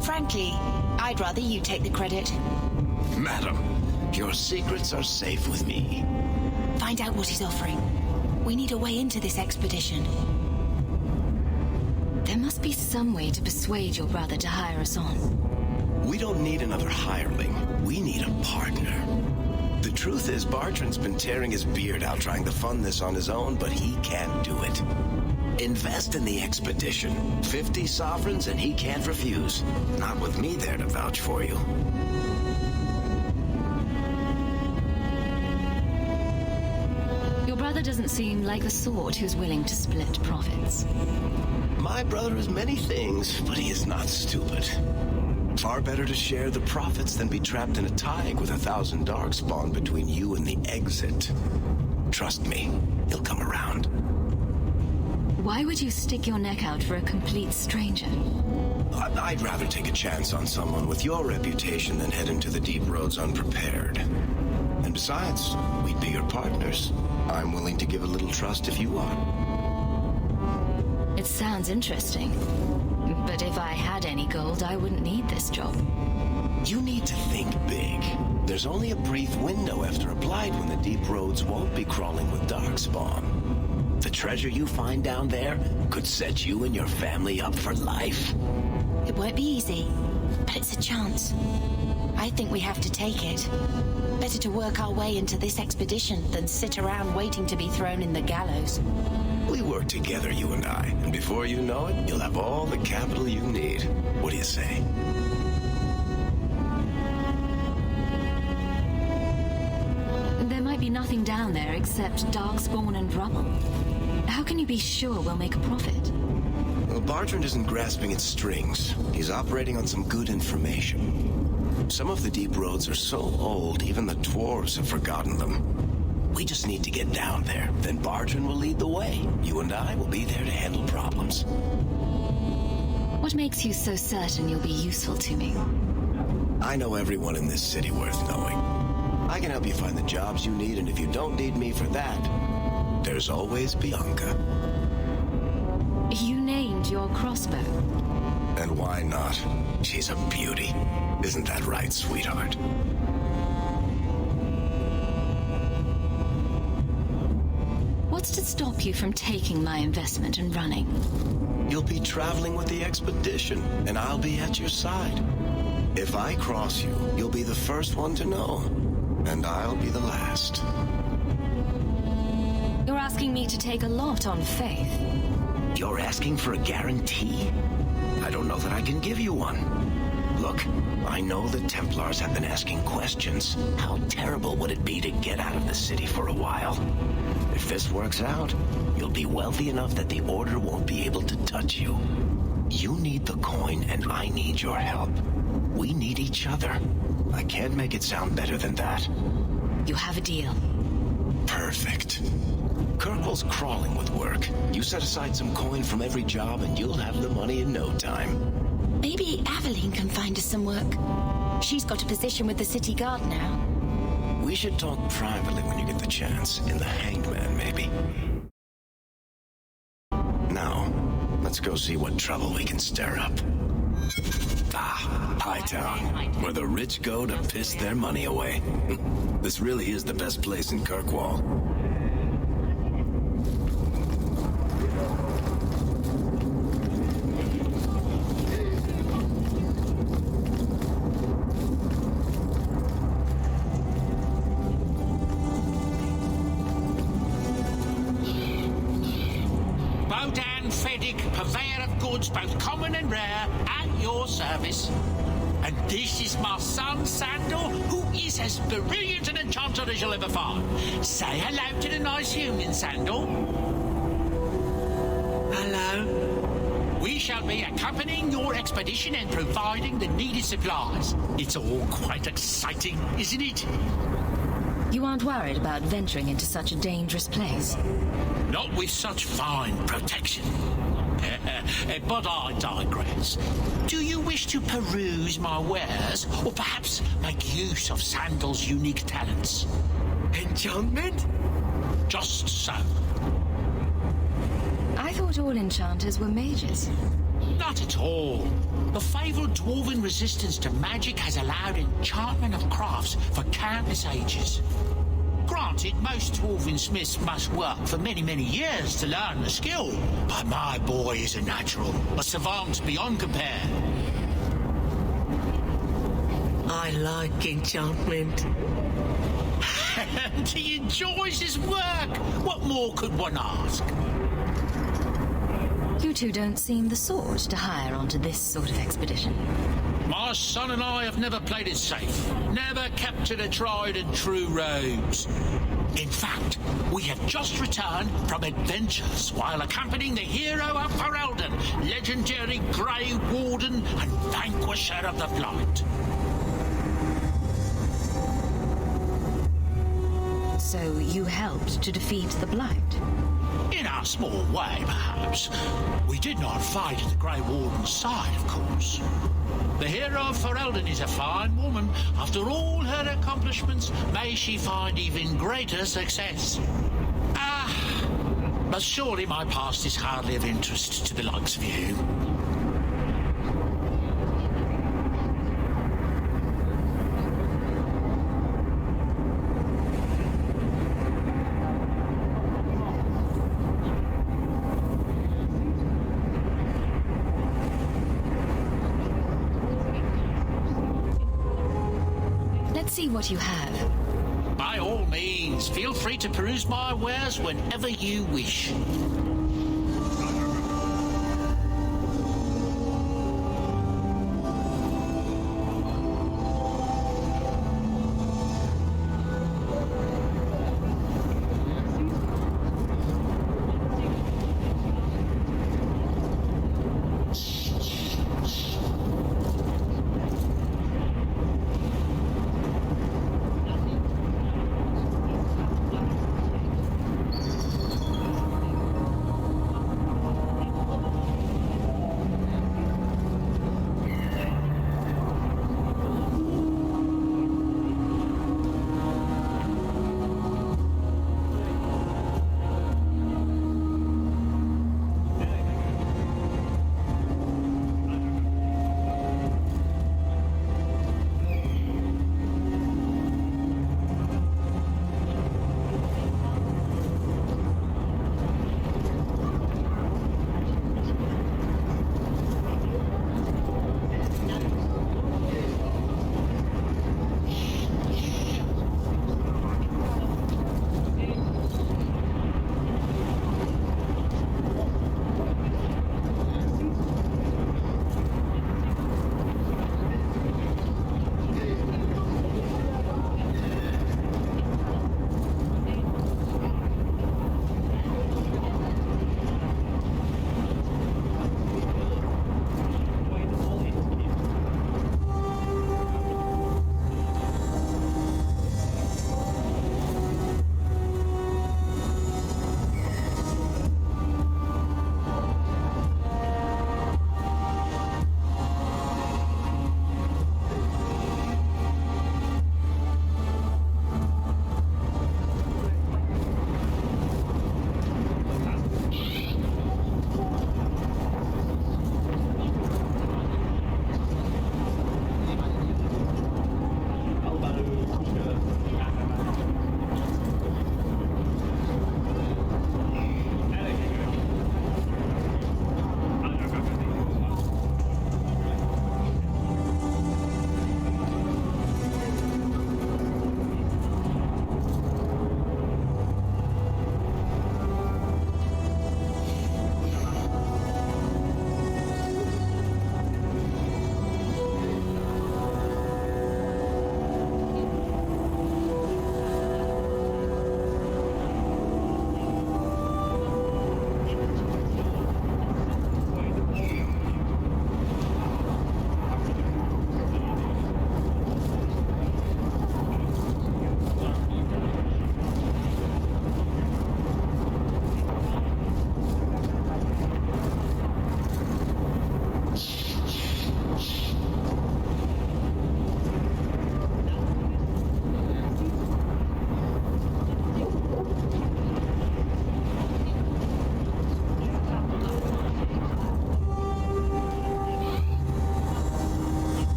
Frankly, I'd rather you take the credit.
Madam, your secrets are safe with me.
Find out what he's offering. We need a way into this expedition.
There must be some way to persuade your brother to hire us on.
We don't need another hireling. We need a partner. The truth is, Bartrand's been tearing his beard out trying to fund this on his own, but he can't do it. Invest in the expedition. 50 sovereigns and he can't refuse. Not with me there to vouch for you.
Your brother doesn't seem like the sort who's willing to split profits.
My brother is many things, but he is not stupid. Far better to share the profits than be trapped in a tide with 1,000 darkspawn between you and the exit. Trust me, he'll come around.
Why would you stick your neck out for a complete stranger?
I'd rather take a chance on someone with your reputation than head into the deep roads unprepared. And besides, we'd be your partners. I'm willing to give a little trust if you are.
It sounds interesting. But if I had any gold, I wouldn't need this job.
You need to think big. There's only a brief window after a blight when the deep roads won't be crawling with darkspawn. The treasure you find down there could set you and your family up for life.
It won't be easy, but it's a chance. I think we have to take it. Better to work our way into this expedition than sit around waiting to be thrown in the gallows.
We work together, you and I, and before you know it, you'll have all the capital you need. What do you say?
There might be nothing down there except darkspawn and rubble. How can you be sure we'll make a profit?
Well, Bartrand isn't grasping at strings. He's operating on some good information. Some of the deep roads are so old, even the dwarves have forgotten them. We just need to get down there. Then Bartrand will lead the way. You and I will be there to handle problems.
What makes you so certain you'll be useful to me?
I know everyone in this city worth knowing. I can help you find the jobs you need, and if you don't need me for that, there's always Bianca.
You named your crossbow.
And why not? She's a beauty. Isn't that right, sweetheart?
What's to stop you from taking my investment and running?
You'll be traveling with the expedition, and I'll be at your side. If I cross you, you'll be the first one to know, and I'll be the last.
You're asking me to take a lot on faith.
You're asking for a guarantee? I don't know that I can give you one. Look, I know the Templars have been asking questions. How terrible would it be to get out of the city for a while? If this works out, you'll be wealthy enough that the Order won't be able to touch you. You need the coin, and I need your help. We need each other. I can't make it sound better than that.
You have a deal.
Perfect. Kirkwall's crawling with work. You set aside some coin from every job, and you'll have the money in no time.
Maybe Aveline can find us some work. She's got a position with the city guard now.
We should talk privately when you get the chance. In the Hanged Man, maybe. Now, let's go see what trouble we can stir up. Hightown, where the rich go to piss their money away. This really is the best place in Kirkwall.
Purveyor of goods, both common and rare, at your service. And this is my son, Sandal, who is as brilliant an enchanter as you'll ever find. Say hello to the nice human, Sandal. Hello. We shall be accompanying your expedition and providing the needed supplies. It's all quite exciting, isn't it?
You aren't worried about venturing into such a dangerous place?
Not with such fine protection. But I digress. Do you wish to peruse my wares, or perhaps make use of Sandal's unique talents? Enchantment? Just so.
thought all enchanters were mages.
Not at all. The fabled dwarven resistance to magic has allowed enchantment of crafts for countless ages. Granted, most dwarven smiths must work for many, many years to learn the skill, but my boy is a natural, a savant beyond compare.
I like enchantment.
And he enjoys his work. What more could one ask?
You two don't seem the sort to hire onto this sort of expedition.
My son and I have never played it safe, never kept to the tried and true roads. In fact, we have just returned from adventures while accompanying the hero of Ferelden, legendary Grey Warden and vanquisher of the Blight.
So you helped to defeat the Blight?
In our small way, perhaps. We did not fight at the Grey Warden's side, of course. The hero of Ferelden is a fine woman. After all her accomplishments, may she find even greater success. But surely my past is hardly of interest to the likes of you.
See what you have.
By all means, feel free to peruse my wares whenever you wish.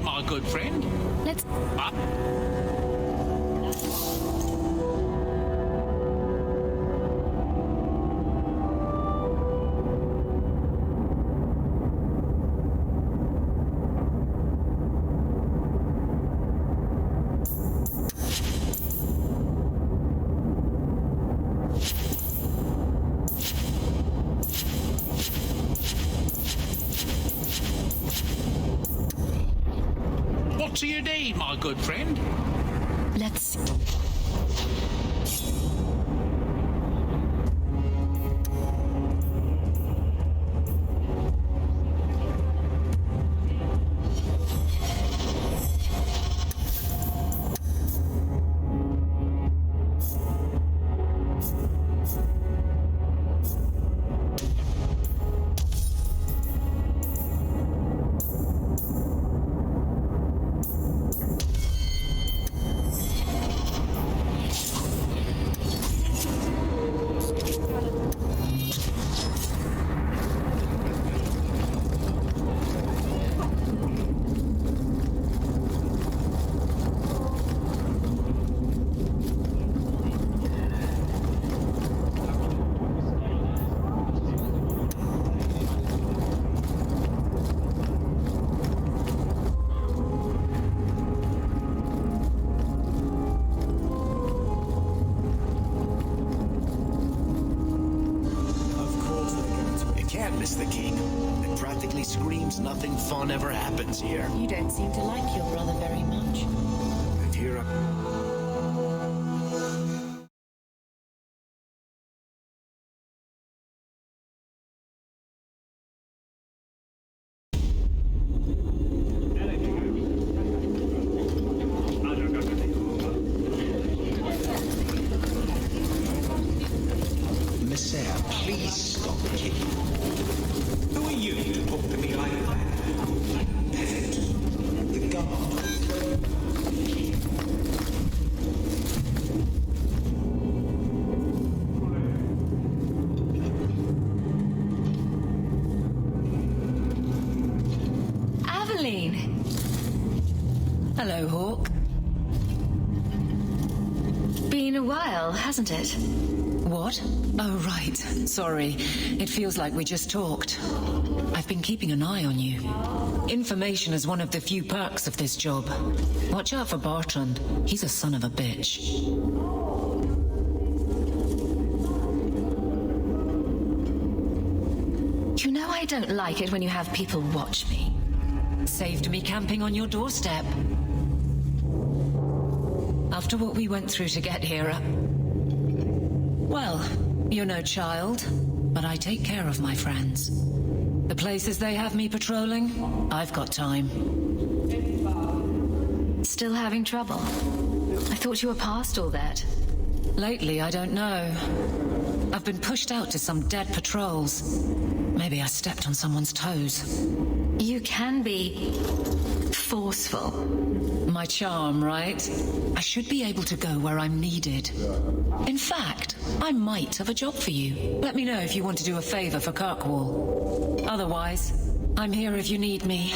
my good friend.
Let's...
What do you need, my good friend?
Let's...
The king. It practically screams nothing fun ever happens here.
You don't seem to like your brother very much.
And here
Messiah, please stop the king. Who are you to talk to me like that? Peasant. The guard.
Aveline!
Hello, Hawk.
Been a while, hasn't it?
What? Oh, right. Sorry. It feels like we just talked. I've been keeping an eye on you. Information is one of the few perks of this job. Watch out for Bartrand. He's a son of a bitch.
You know I don't like it when you have people watch me.
Saved me camping on your doorstep. After what we went through to get here, well, you're no child, but I take care of my friends. The places they have me patrolling, I've got time.
Still having trouble? I thought you were past all that.
Lately, I don't know. I've been pushed out to some dead patrols. Maybe I stepped on someone's toes.
You can be forceful.
My charm, right? I should be able to go where I'm needed. In fact, I might have a job for you. Let me know if you want to do a favor for Kirkwall. Otherwise, I'm here if you need me.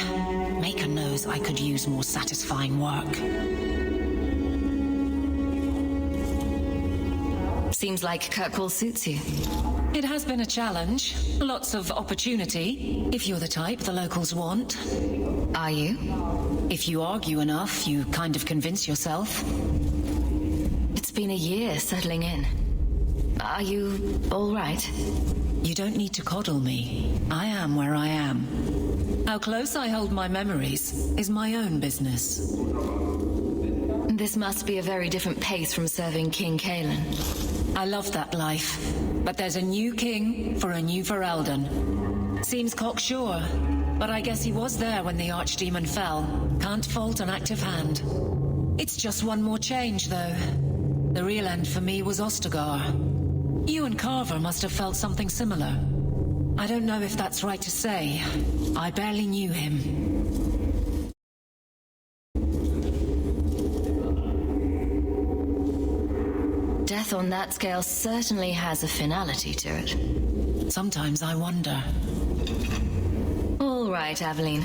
Maker knows I could use more satisfying work.
Seems like Kirkwall suits you.
It has been a challenge. Lots of opportunity, if you're the type the locals want.
Are you?
If you argue enough, you kind of convince yourself.
It's been a year settling in. Are you all right?
You don't need to coddle me. I am where I am. How close I hold my memories is my own business.
This must be a very different pace from serving King Kalen.
I love that life, but there's a new king for a new Ferelden. Seems cocksure, but I guess he was there when the Archdemon fell. Can't fault an active hand. It's just one more change, though. The real end for me was Ostagar. You and Carver must have felt something similar. I don't know if that's right to say. I barely knew him.
Death on that scale certainly has a finality to it.
Sometimes I wonder.
All right, Aveline.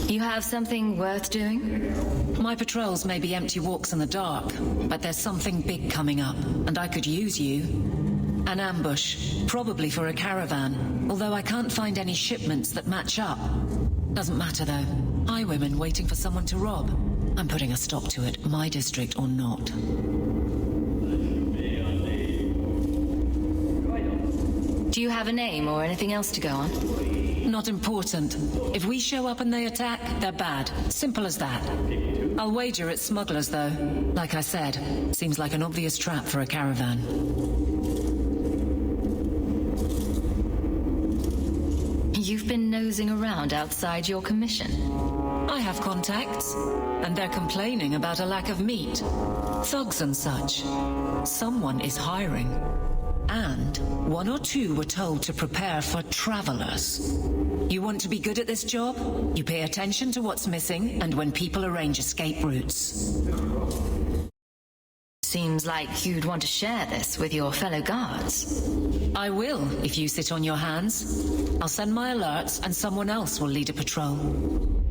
You have something worth doing?
My patrols may be empty walks in the dark, but there's something big coming up, and I could use you. An ambush, probably for a caravan, although I can't find any shipments that match up. Doesn't matter though. Highwaymen waiting for someone to rob. I'm putting a stop to it, my district or not.
Do you have a name or anything else to go on?
Not important. If we show up and they attack, they're bad. Simple as that. I'll wager it's smugglers, though. Like I said, seems like an obvious trap for a caravan.
You've been nosing around outside your commission.
I have contacts, and they're complaining about a lack of meat. Thugs and such. Someone is hiring. And one or two were told to prepare for travelers. You want to be good at this job? You pay attention to what's missing and when people arrange escape routes.
Seems like you'd want to share this with your fellow guards.
I will, if you sit on your hands. I'll send my alerts and someone else will lead a patrol.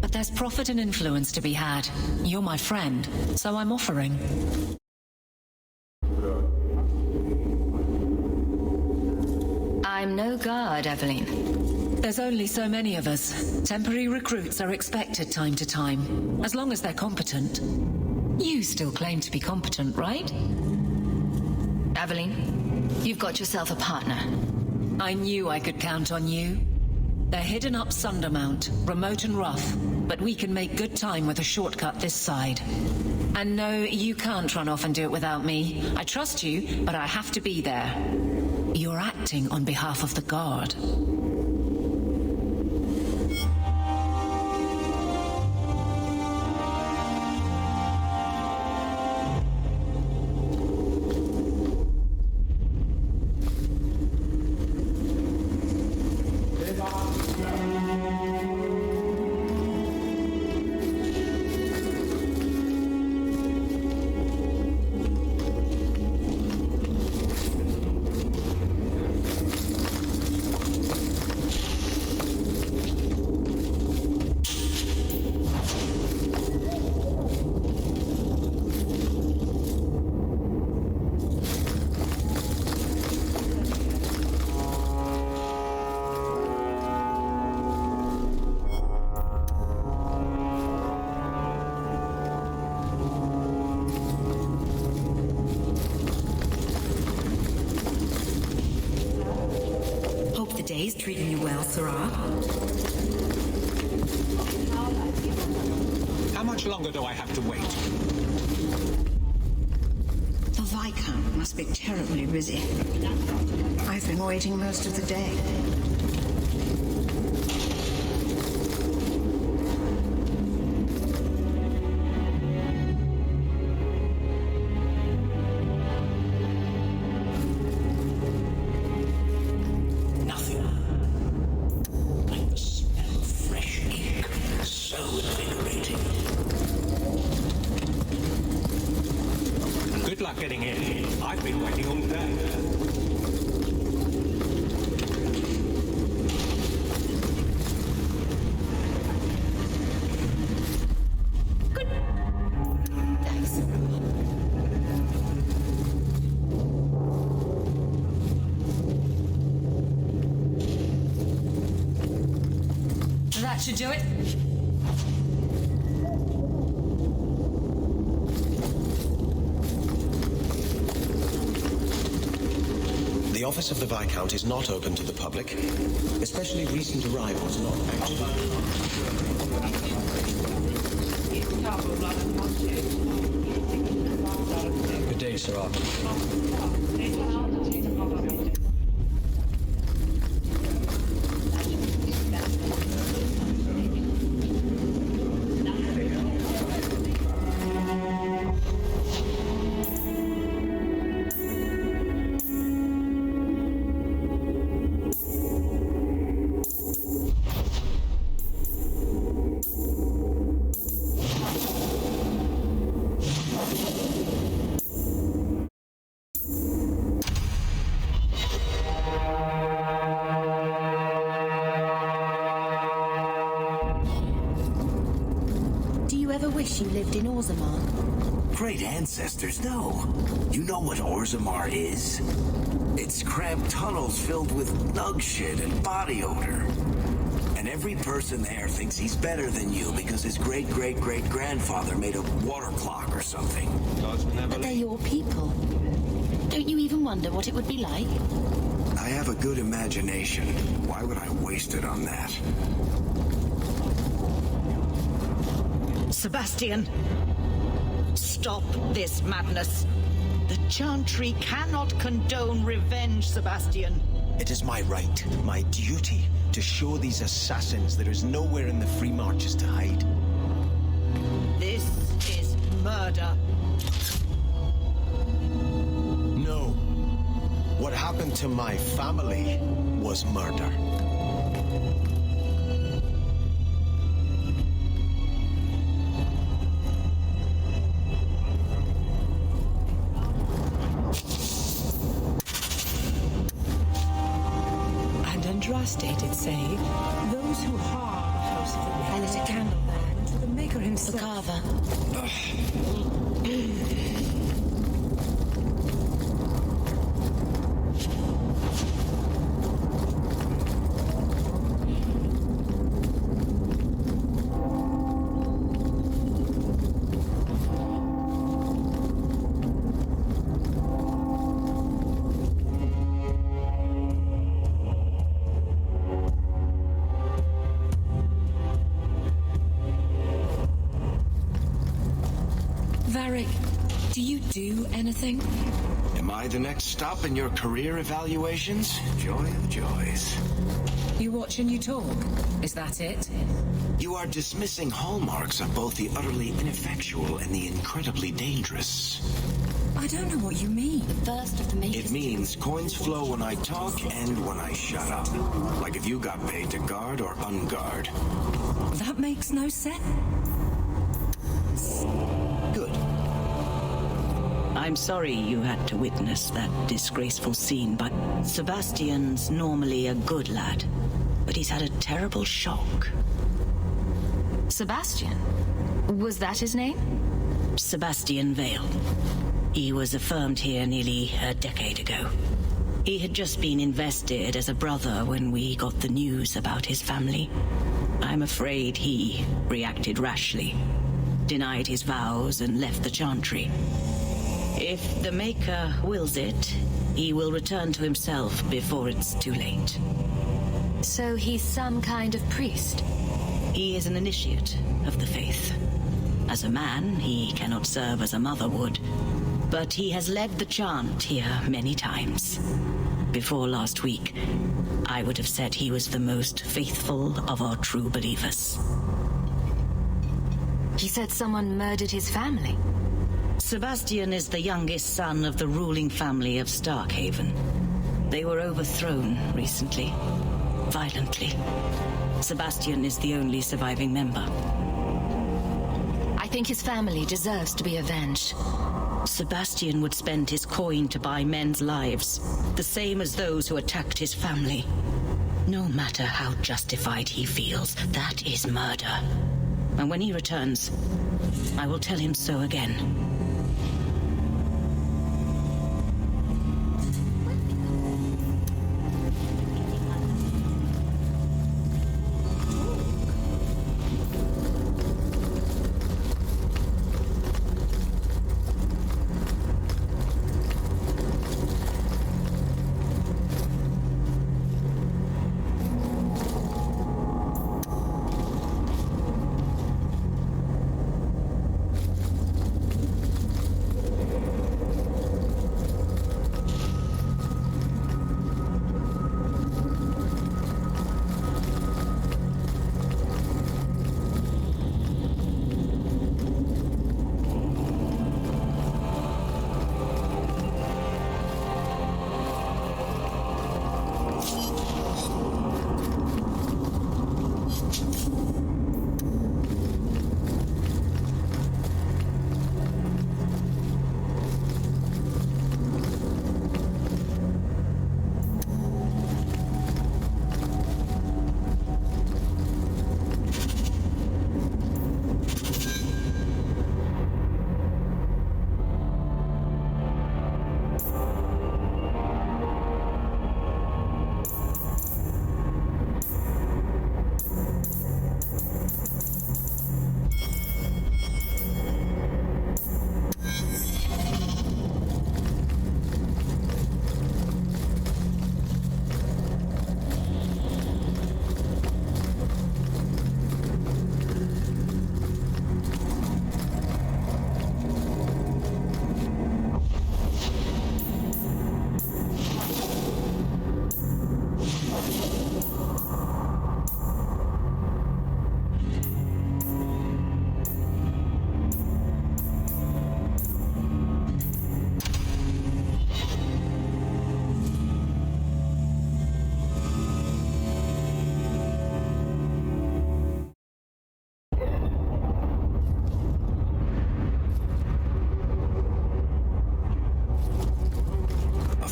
But there's profit and influence to be had. You're my friend, so I'm offering.
I'm no guard, Evelyn.
There's only so many of us. Temporary recruits are expected time to time, as long as they're competent. You still claim to be competent, right?
Evelyn, you've got yourself a partner.
I knew I could count on you. They're hidden up Sundermount, remote and rough, but we can make good time with a shortcut this side. And no, you can't run off and do it without me. I trust you, but I have to be there. You're acting on behalf of the Guard.
Day's treating you well, Sarah.
How much longer do I have to wait?
The Viscount must be terribly busy. I've been waiting most of the day.
Good luck getting in. I've been waiting all day.
Good. Thanks.
That should do it.
The office of the Viscount is not open to the public, especially recent arrivals not actually.
Good day, Sarah.
wish you lived in Orzammar.
Great ancestors, no. You know what Orzammar is? It's cramped tunnels filled with nug shit and body odor. And every person there thinks he's better than you because his great-great-great-grandfather made a water clock or something.
But they're your people. Don't you even wonder what it would be like?
I have a good imagination. Why would I waste it on that?
Sebastian! Stop this madness. The Chantry cannot condone revenge, Sebastian.
It is my right, my duty, to show these assassins there is nowhere in the Free Marches to hide.
This is murder.
No. What happened to my family was murder.
Stated say, those who harm the House of the Red
I lit a candle there.
to the Maker himself.
The carver.
Varric, do you do anything?
Am I the next stop in your career evaluations? Joy of joys.
You watch and you talk. Is that it?
You are dismissing hallmarks of both the utterly ineffectual and the incredibly dangerous.
I don't know what you mean.
The first of the Makers.
It means coins flow when I talk and when I shut up. Like if you got paid to guard or unguard.
That makes no sense.
Good.
I'm sorry you had to witness that disgraceful scene, but Sebastian's normally a good lad. But he's had a terrible shock.
Sebastian? Was that his name?
Sebastian Vale. He was affirmed here nearly a decade ago. He had just been invested as a brother when we got the news about his family. I'm afraid he reacted rashly, denied his vows, and left the Chantry. If the Maker wills it, he will return to himself before it's too late.
So he's some kind of priest?
He is an initiate of the faith. As a man, he cannot serve as a mother would, but he has led the chant here many times. Before last week, I would have said he was the most faithful of our true believers.
He said someone murdered his family.
Sebastian is the youngest son of the ruling family of Starkhaven. They were overthrown recently, violently. Sebastian is the only surviving member.
I think his family deserves to be avenged.
Sebastian would spend his coin to buy men's lives, the same as those who attacked his family. No matter how justified he feels, that is murder. And when he returns, I will tell him so again.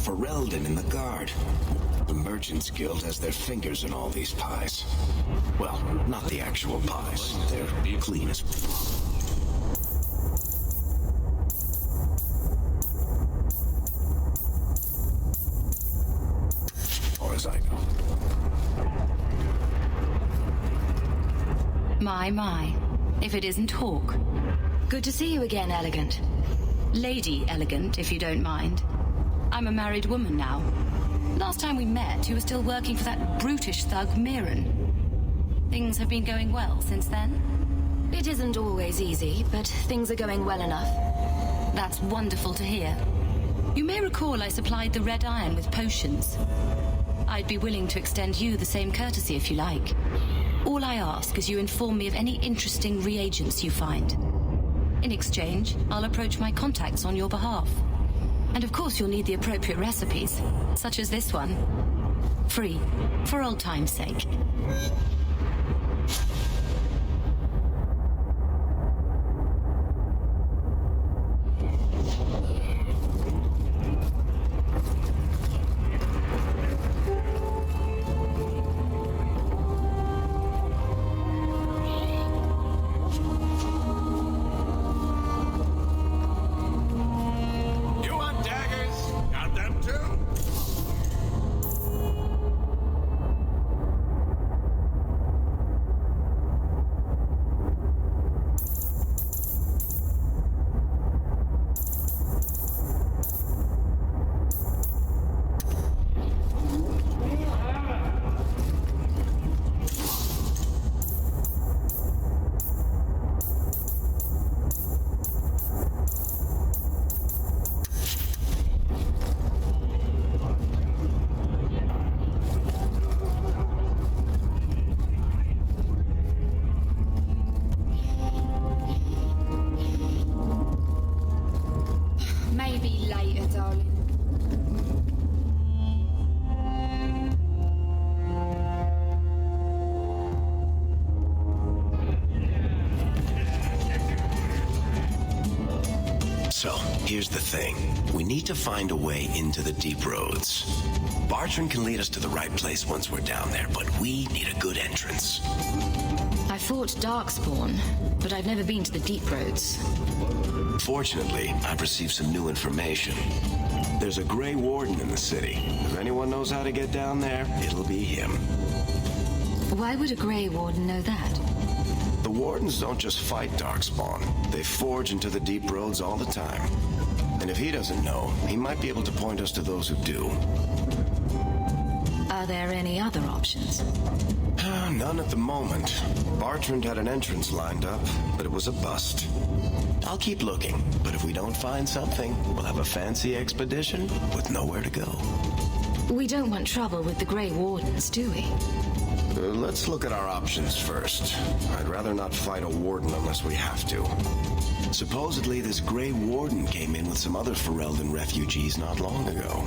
Ferelden in the guard. The Merchants Guild has their fingers in all these pies. Well, not the actual pies. They're clean as... far as I know.
My. If it isn't Hawk. Good to see you again, Elegant. Lady Elegant, if you don't mind. I'm a married woman now. Last time we met, you were still working for that brutish thug, Mirren. Things have been going well since then? It isn't always easy, but things are going well enough. That's wonderful to hear. You may recall I supplied the Red Iron with potions. I'd be willing to extend you the same courtesy if you like. All I ask is you inform me of any interesting reagents you find. In exchange, I'll approach my contacts on your behalf. And of course you'll need the appropriate recipes, such as this one. Free, for old time's sake.
Here's the thing. We need to find a way into the deep roads. Bartrand can lead us to the right place once we're down there, but we need a good entrance.
I fought Darkspawn, but I've never been to the deep roads.
Fortunately, I've received some new information. There's a Grey Warden in the city. If anyone knows how to get down there, it'll be him.
Why would a Grey Warden know that?
The Wardens don't just fight Darkspawn. They forge into the deep roads all the time. And if he doesn't know, he might be able to point us to those who do.
Are there any other options?
None at the moment. Bartrand had an entrance lined up, but it was a bust. I'll keep looking, but if we don't find something, we'll have a fancy expedition with nowhere to go.
We don't want trouble with the Grey Wardens, do we?
Let's look at our options first. I'd rather not fight a warden unless we have to. Supposedly, this Grey Warden came in with some other Ferelden refugees not long ago.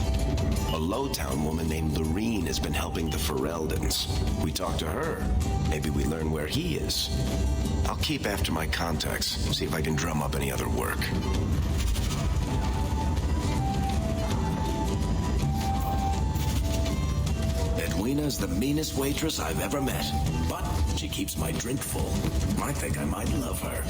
A Lowtown woman named Lorene has been helping the Fereldans. We talk to her. Maybe we learn where he is. I'll keep after my contacts, see if I can drum up any other work. Edwina's the meanest waitress I've ever met, but she keeps my drink full. I think I might love her.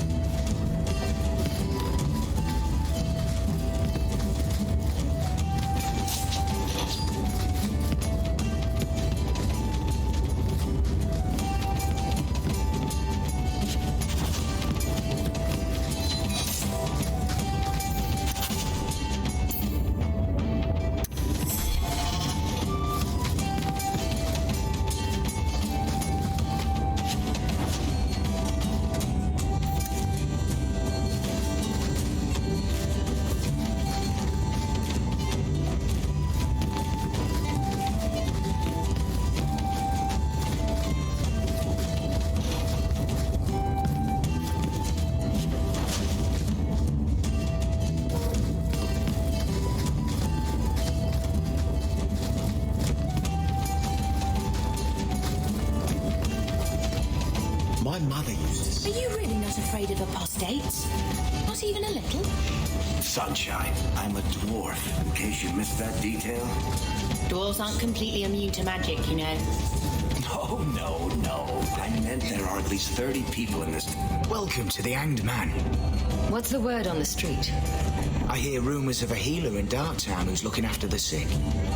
My mother used to say
you really not afraid of apostates? Not even a little?
Sunshine, I'm a dwarf, in case you missed that detail.
Dwarves aren't completely immune to magic, you know.
No. I meant there are at least 30 people in this...
Welcome to the Hanged Man.
What's the word on the street?
I hear rumors of a healer in Darktown who's looking after the sick.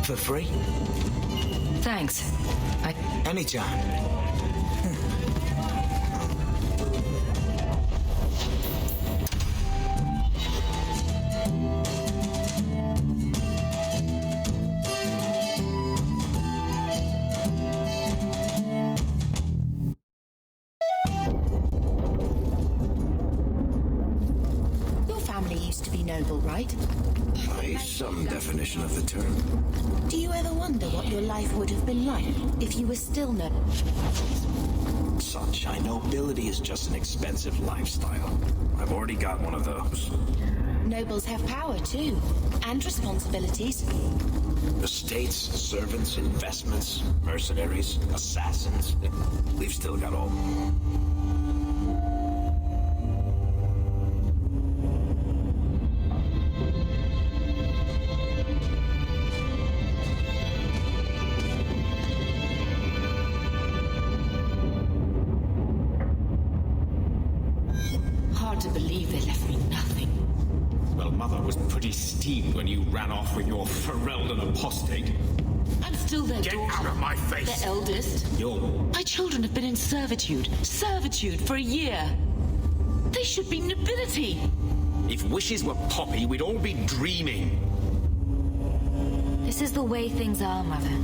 For free.
Thanks.
Anytime.
Right?
By some definition of the term.
Do you ever wonder what your life would have been like if you were still no...
Sunshine, nobility is just an expensive lifestyle. I've already got one of those.
Nobles have power too, and responsibilities.
Estates, servants, investments, mercenaries, assassins. We've still got all...
When you ran off with your Ferelden apostate.
I'm still their daughter.
Get out of my face!
Their eldest. My children have been in servitude for a year. They should be nobility.
If wishes were poppy, we'd all be dreaming.
This is the way things are, Mother.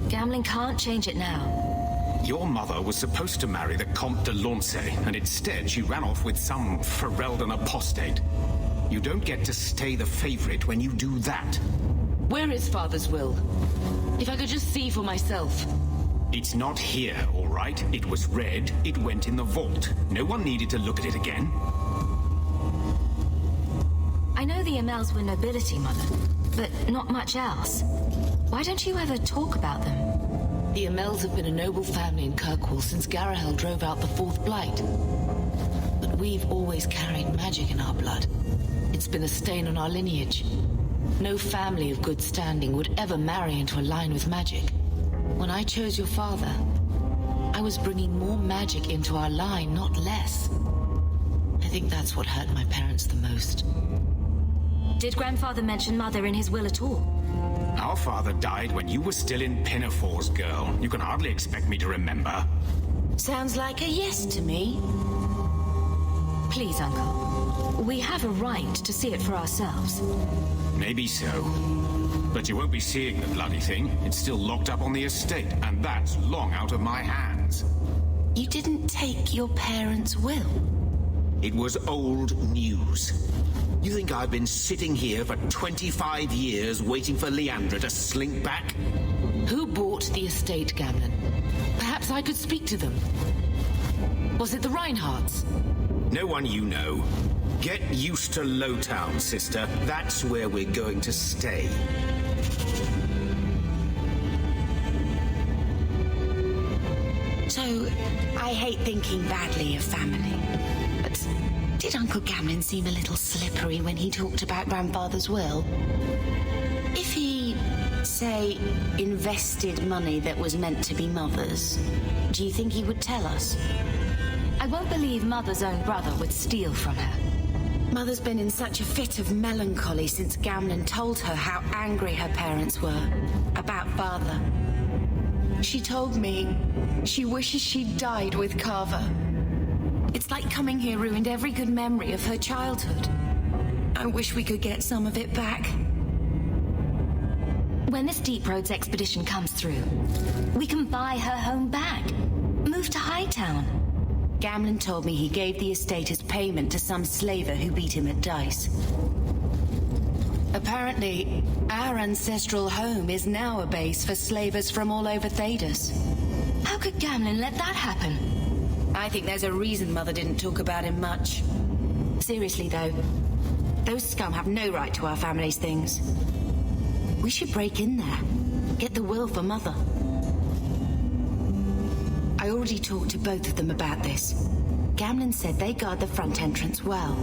Gambling can't change it now.
Your mother was supposed to marry the Comte de Launcey, and instead she ran off with some Ferelden apostate. You don't get to stay the favorite when you do that.
Where is Father's will? If I could just see for myself.
It's not here, all right? It was read, it went in the vault. No one needed to look at it again.
I know the Amels were nobility, Mother, but not much else. Why don't you ever talk about them?
The Amels have been a noble family in Kirkwall since Garahel drove out the Fourth Blight. But we've always carried magic in our blood. It's been a stain on our lineage. No family of good standing would ever marry into a line with magic. When I chose your father, I was bringing more magic into our line, not less. I think that's what hurt my parents the most.
Did Grandfather mention Mother in his will at all?
Our father died when you were still in Pinafores, girl. You can hardly expect me to remember.
Sounds like a yes to me.
Please, Uncle. We have a right to see it for ourselves.
Maybe so. But you won't be seeing the bloody thing. It's still locked up on the estate, and that's long out of my hands.
You didn't take your parents' will?
It was old news. You think I've been sitting here for 25 years waiting for Leandra to slink back?
Who bought the estate, Gamlen? Perhaps I could speak to them. Was it the Reinhardts?
No one you know. Get used to Lowtown, sister. That's where we're going to stay.
So, I hate thinking badly of family. But did Uncle Gamlen seem a little slippery when he talked about Grandfather's will? If he, say, invested money that was meant to be Mother's, do you think he would tell us?
I won't believe Mother's own brother would steal from her.
Mother's been in such a fit of melancholy since Gamlen told her how angry her parents were about Father. She told me she wishes she'd died with Carver. It's like coming here ruined every good memory of her childhood. I wish we could get some of it back.
When this Deep Roads expedition comes through, we can buy her home back. Move to Hightown.
Gamlen told me he gave the estate as payment to some slaver who beat him at dice. Apparently, our ancestral home is now a base for slavers from all over Thedas.
How could Gamlen let that happen?
I think there's a reason Mother didn't talk about him much. Seriously, though, those scum have no right to our family's things. We should break in there. Get the will for Mother. I already talked to both of them about this. Gamlin said they guard the front entrance well.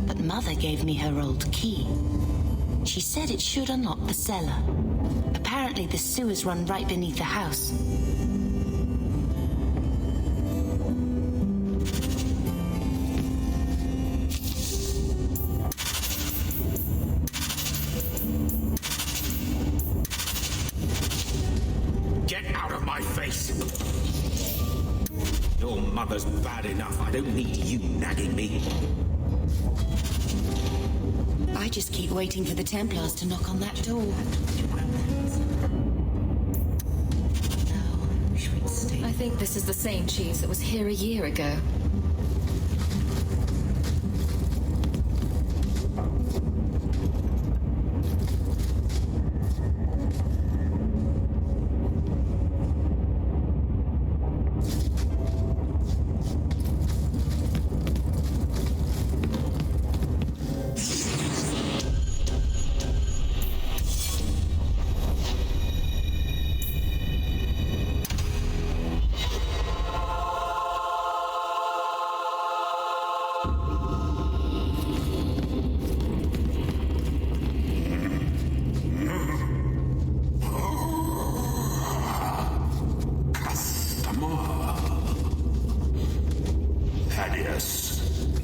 But Mother gave me her old key. She said it should unlock the cellar. Apparently the sewers run right beneath the house.
Get out of my face! Your mother's bad enough. I don't need you nagging me.
I just keep waiting for the Templars to knock on that door.
I think this is the same cheese that was here a year ago.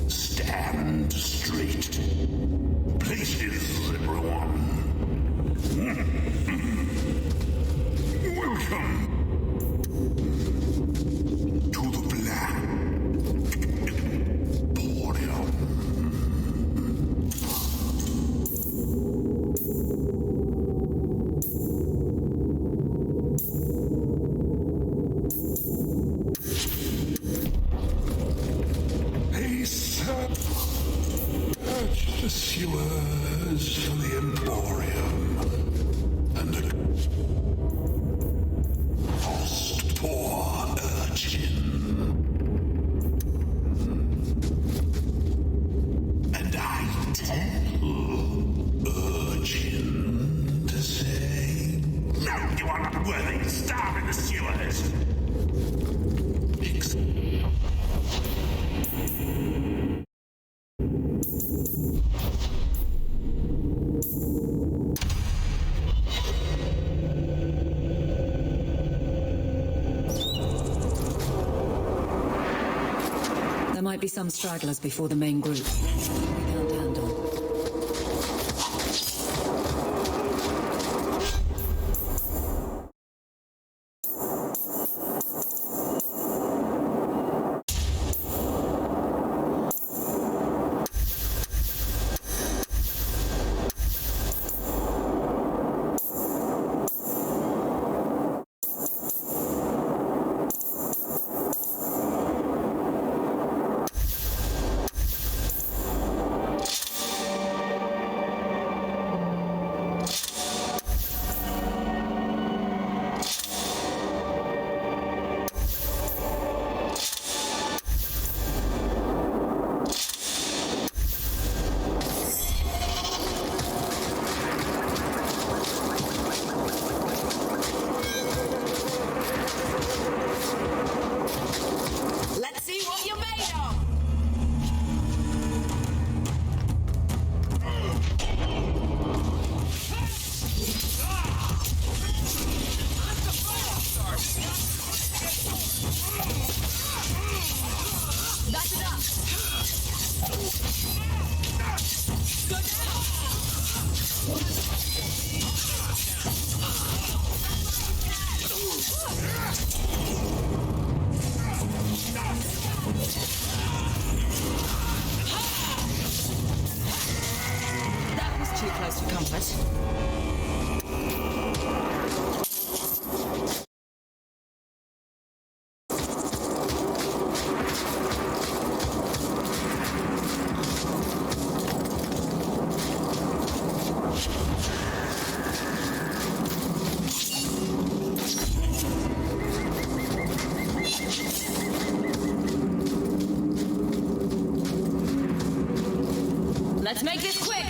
Stand straight. Places, everyone. Welcome to the Black Emporium. Search the sewers for the Emporium and a lost poor urchin. And I tell urchin to say, no, you are not worthy to starve in the sewers.
There might be some stragglers before the main group. We can't handle.
That was too close for comfort.
Let's make this quick!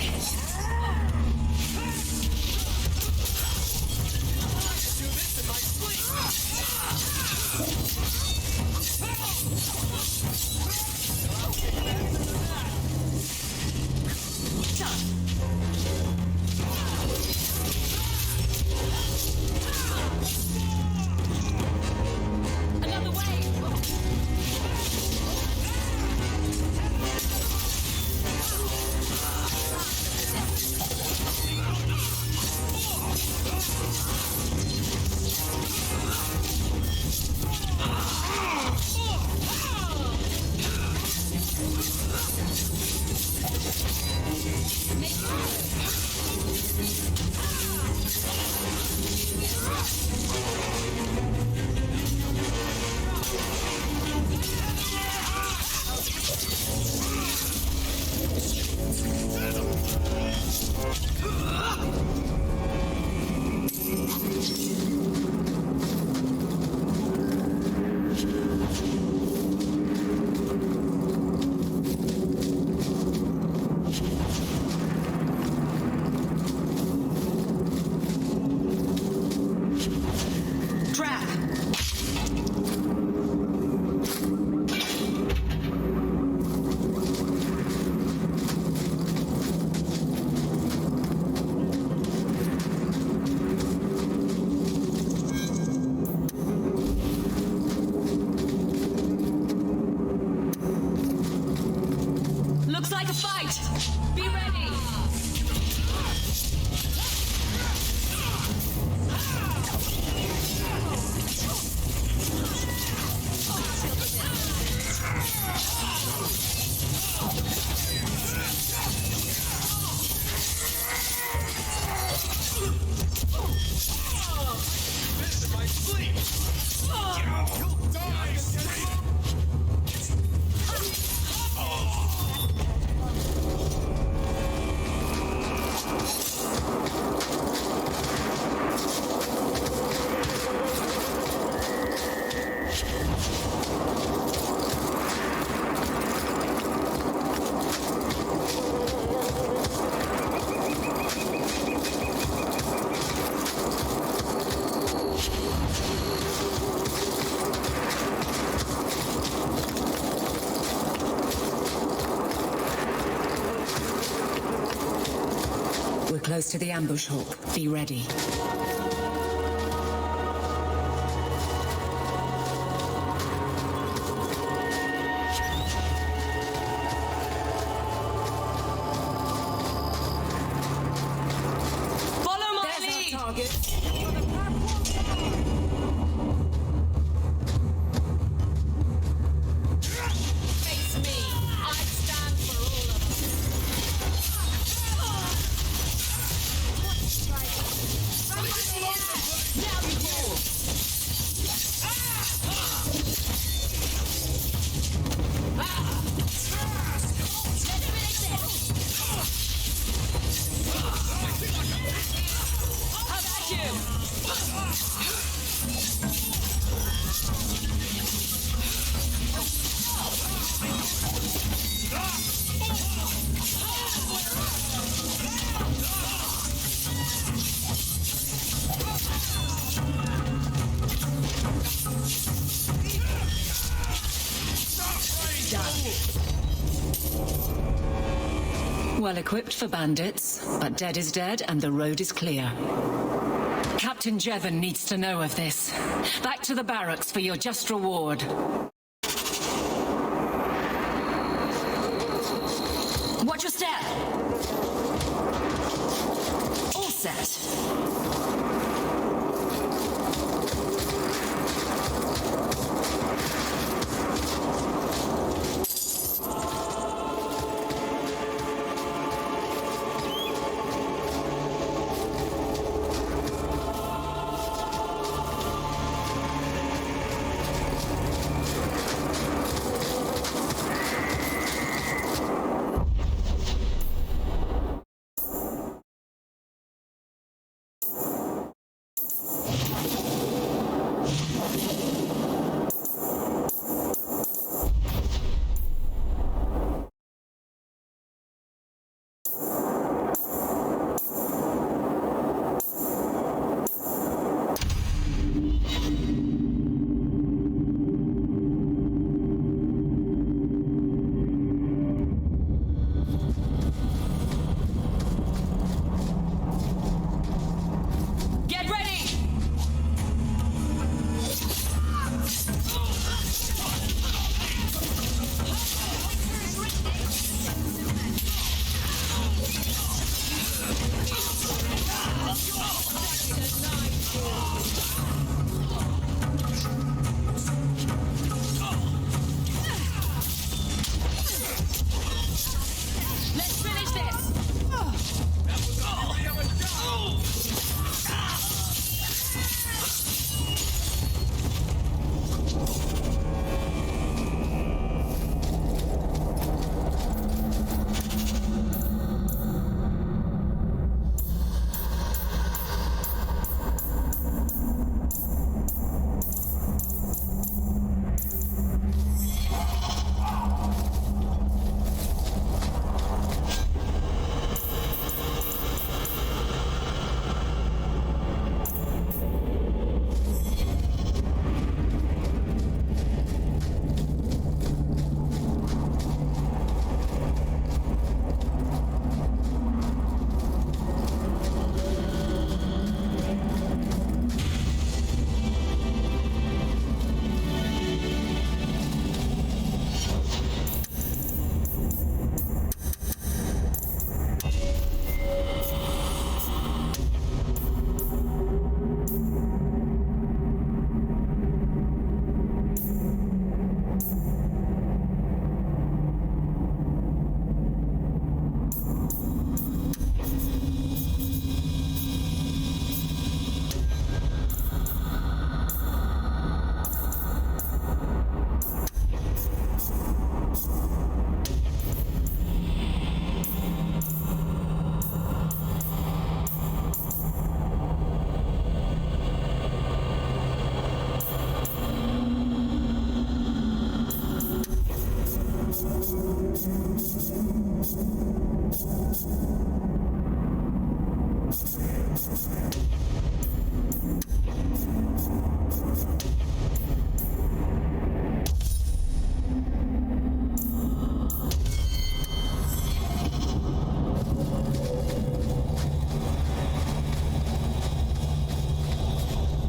We're close to the ambush hawk. Be ready.
Follow my lead! Target. Face me. I stand for all of us. Now you fall. How about you?
Well equipped for bandits, but dead is dead and the road is clear. Captain Jevon needs to know of this. Back to the barracks for your just reward.
Watch your step. All set.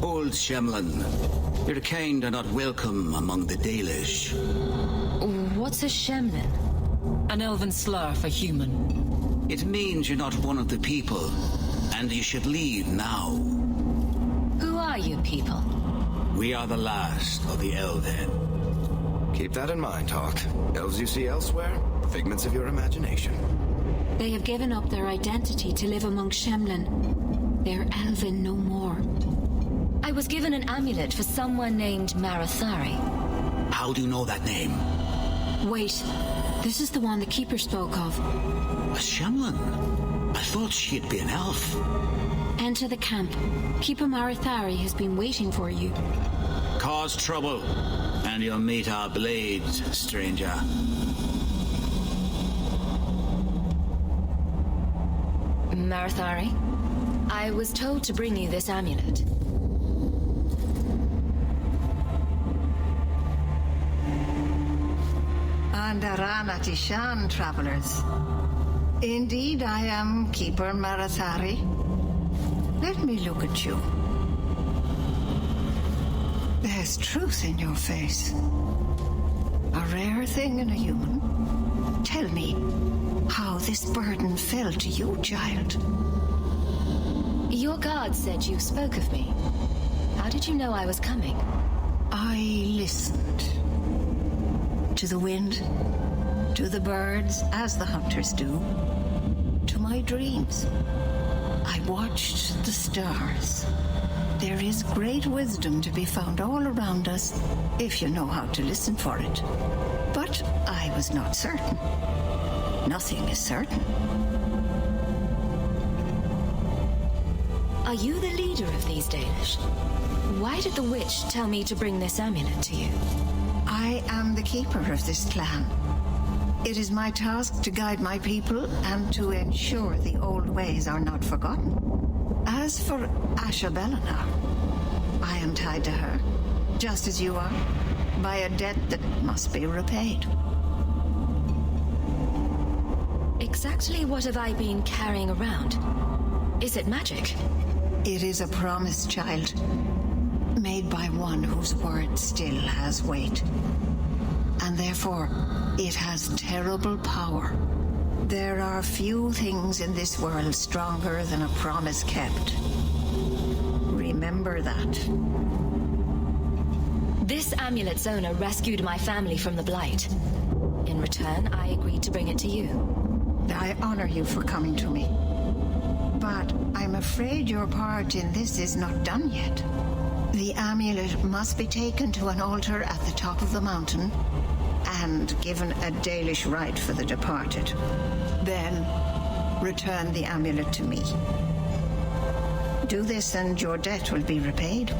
Hold, Shemlin. Your kind are not welcome among the Dalish.
What's a Shemlin?
An elven slur for human.
It means you're not one of the people, and you should leave now.
Who are you people?
We are the last of the Elven.
Keep that in mind, Hawk. Elves you see elsewhere, figments of your imagination.
They have given up their identity to live among Shemlin. They're elven no more.
I was given an amulet for someone named Marathari.
How do you know that name?
Wait, this is the one the Keeper spoke of.
A Shemlin? I thought she'd be an elf.
Enter the camp. Keeper Marathari has been waiting for you.
Cause trouble, and you'll meet our blades, stranger.
Marathari, I was told to bring you this amulet.
Andarana Tishan, travelers. Indeed, I am Keeper Marathari. Let me look at you. There's truth in your face. A rare thing in a human. Tell me how this burden fell to you, child.
Your guard said you spoke of me. How did you know I was coming?
I listened. To the wind, to the birds, as the hunters do, to my dreams. I watched the stars. There is great wisdom to be found all around us, if you know how to listen for it. But I was not certain. Nothing is certain.
Are you the leader of these Dalish? Why did the witch tell me to bring this amulet to you?
I am the keeper of this clan. It is my task to guide my people and to ensure the old ways are not forgotten. As for Asha Belena, I am tied to her, just as you are, by a debt that must be repaid.
Exactly what have I been carrying around? Is it magic?
It is a promise, child, made by one whose word still has weight. And therefore, it has terrible power. There are few things in this world stronger than a promise kept. Remember that.
This amulet's owner rescued my family from the Blight. In return, I agreed to bring it to you.
I honor you for coming to me. But I'm afraid your part in this is not done yet. The amulet must be taken to an altar at the top of the mountain and given a Dalish rite for the departed. Then, return the amulet to me. Do this and your debt will be repaid.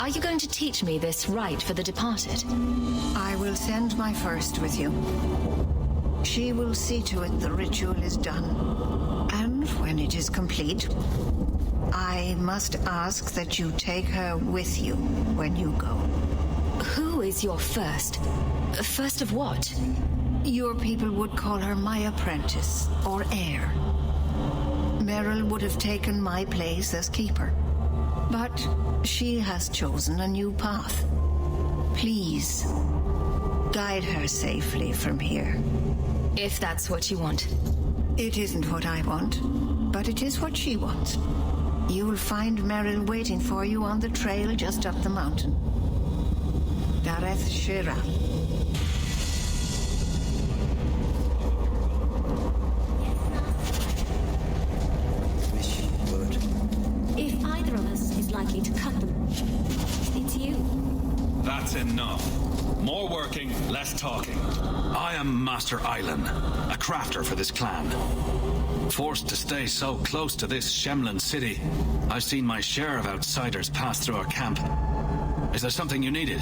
Are you going to teach me this rite for the departed?
I will send my first with you. She will see to it the ritual is done. And when it is complete, I must ask that you take her with you when you go.
Who is your first? First of what?
Your people would call her my apprentice, or heir. Meryl would have taken my place as keeper. But she has chosen a new path. Please, guide her safely from here.
If that's what you want.
It isn't what I want, but it is what she wants. You'll find Meryl waiting for you on the trail just up the mountain. Dareth Shira.
If either of us is likely to cut them, it's you.
That's enough. More working, less talking. I am Master Island, a crafter for this clan. Forced to stay so close to this Shemlin city, I've seen my share of outsiders pass through our camp. Is there something you needed?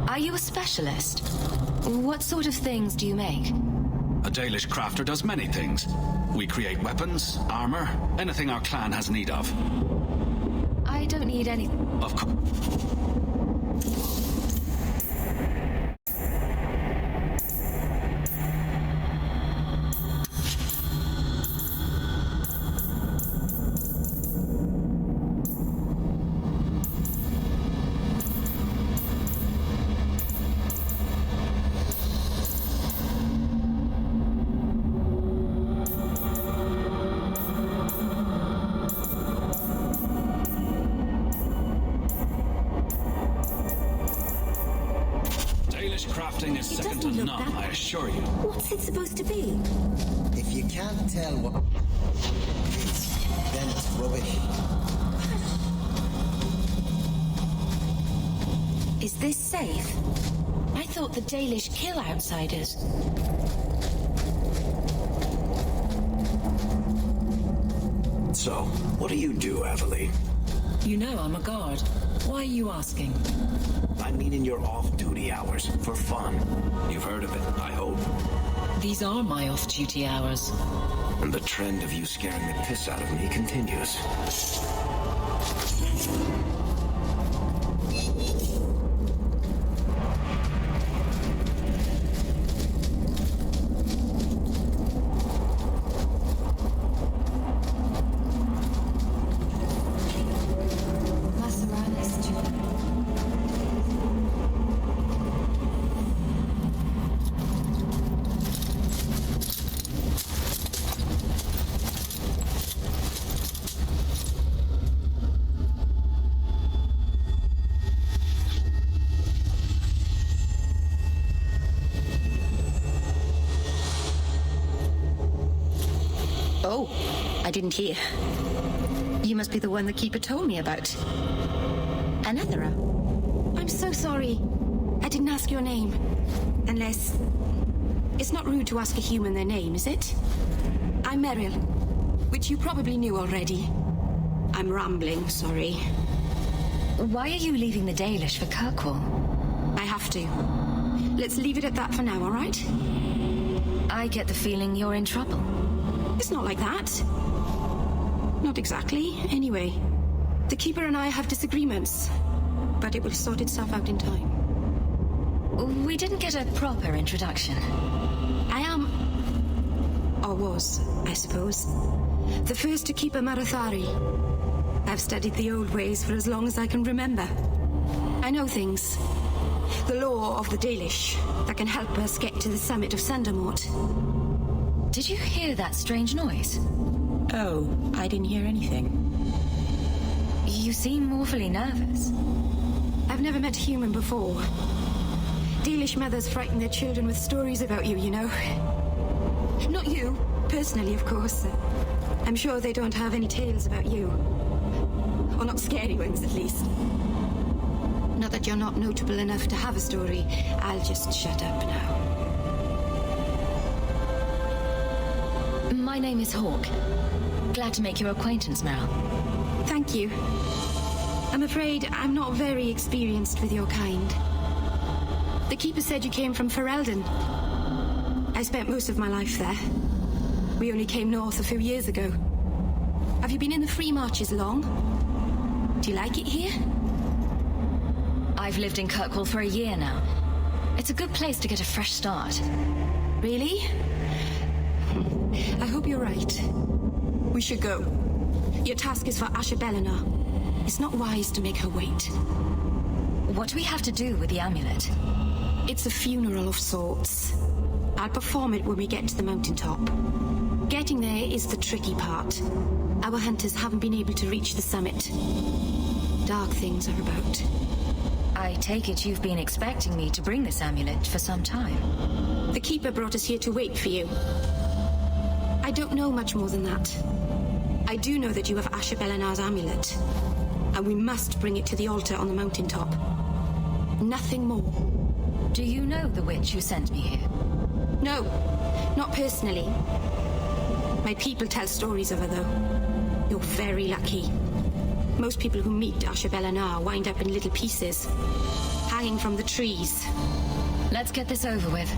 Are you a specialist? What sort of things do you make?
A Dalish crafter does many things. We create weapons, armor, anything our clan has need of.
I don't need any...
Of course. crafting is second to none, I assure you.
What's it supposed to be?
If you can't tell what it is, then it's rubbish.
Is this safe? I thought the Dalish kill outsiders.
So, what do you do, Aveline?
You know I'm a guard. Why are you asking?
I mean in your off-duty hours, for fun. You've heard of it, I hope.
These are my off-duty hours.
And the trend of you scaring the piss out of me continues.
Oh, I didn't hear. You must be the one the Keeper told me about. Anethera. I'm so sorry. I didn't ask your name. Unless... It's not rude to ask a human their name, is it? I'm Meryl, which you probably knew already. I'm rambling, sorry.
Why are you leaving the Dalish for Kirkwall?
I have to. Let's leave it at that for now, all right?
I get the feeling you're in trouble.
It's not like that. Not exactly, anyway. The Keeper and I have disagreements, but it will sort itself out in time.
We didn't get a proper introduction.
I am... or was, I suppose. The first to keep a Marathari. I've studied the old ways for as long as I can remember. I know things. The law of the Dalish that can help us get to the summit of Sandermort.
Did you hear that strange noise?
Oh, I didn't hear anything.
You seem awfully nervous.
I've never met a human before. Dalish mothers frighten their children with stories about you, you know. Not you, personally, of course. I'm sure they don't have any tales about you. Or not scary ones, at least. Not that you're not notable enough to have a story. I'll just shut up now.
My name is Hawk. Glad to make your acquaintance, Meryl.
Thank you. I'm afraid I'm not very experienced with your kind. The Keeper said you came from Ferelden. I spent most of my life there. We only came north a few years ago. Have you been in the Free Marches long? Do you like it here?
I've lived in Kirkwall for a year now. It's a good place to get a fresh start.
Really? I hope you're right. We should go. Your task is for Asha Bellinar. It's not wise to make her wait.
What do we have to do with the amulet?
It's a funeral of sorts. I'll perform it when we get to the mountaintop. Getting there is the tricky part. Our hunters haven't been able to reach the summit. Dark things are about.
I take it you've been expecting me to bring this amulet for some time.
The Keeper brought us here to wait for you. I don't know much more than that. I do know that you have Asha Bellinar's amulet, and we must bring it to the altar on the mountaintop. Nothing more.
Do you know the witch who sent me here?
No, not personally. My people tell stories of her, though. You're very lucky. Most people who meet Asha Bellinar wind up in little pieces, hanging from the trees.
Let's get this over with.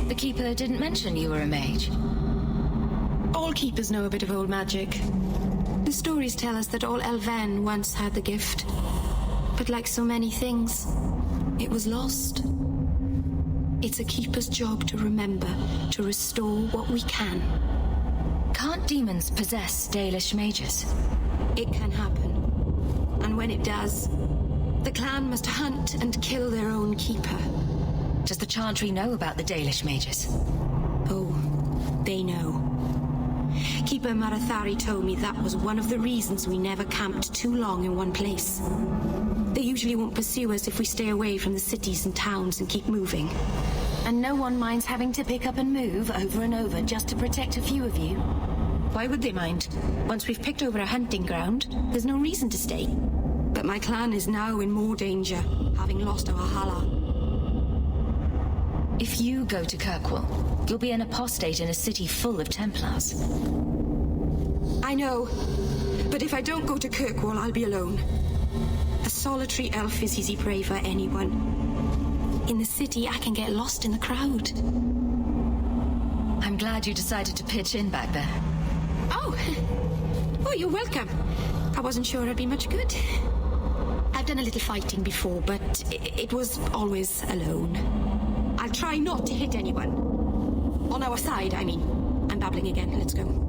The Keeper didn't mention you were a mage.
All
keepers know a bit of old magic. The stories tell us that all Elven once had the gift. But like so many things, it was lost. It's a keeper's job to remember, to restore what we can.
Can't demons possess Dalish mages?
It can happen. And when it does, the clan must hunt and kill their own keeper.
Does the Chantry know about the Dalish mages?
Oh, they know. Keeper Marathari told me that was one of the reasons we never camped too long in one place. They usually won't pursue us if we stay away from the cities and towns and keep moving.
And no one minds having to pick up and move over and over just to protect a few of you?
Why would they mind? Once we've picked over a hunting ground, there's no reason to stay. But my clan is now in more danger, having lost our Hala.
If you go to Kirkwall, you'll be an apostate in a city full of Templars.
I know, but if I don't go to Kirkwall, I'll be alone. A solitary elf is easy prey for anyone. In the city, I can get lost in the crowd.
I'm glad you decided to pitch in back there.
Oh, you're welcome. I wasn't sure I'd be much good. I've done a little fighting before, but it was always alone. I'll try not to hit anyone. On our side, I mean. I'm babbling again. Let's go.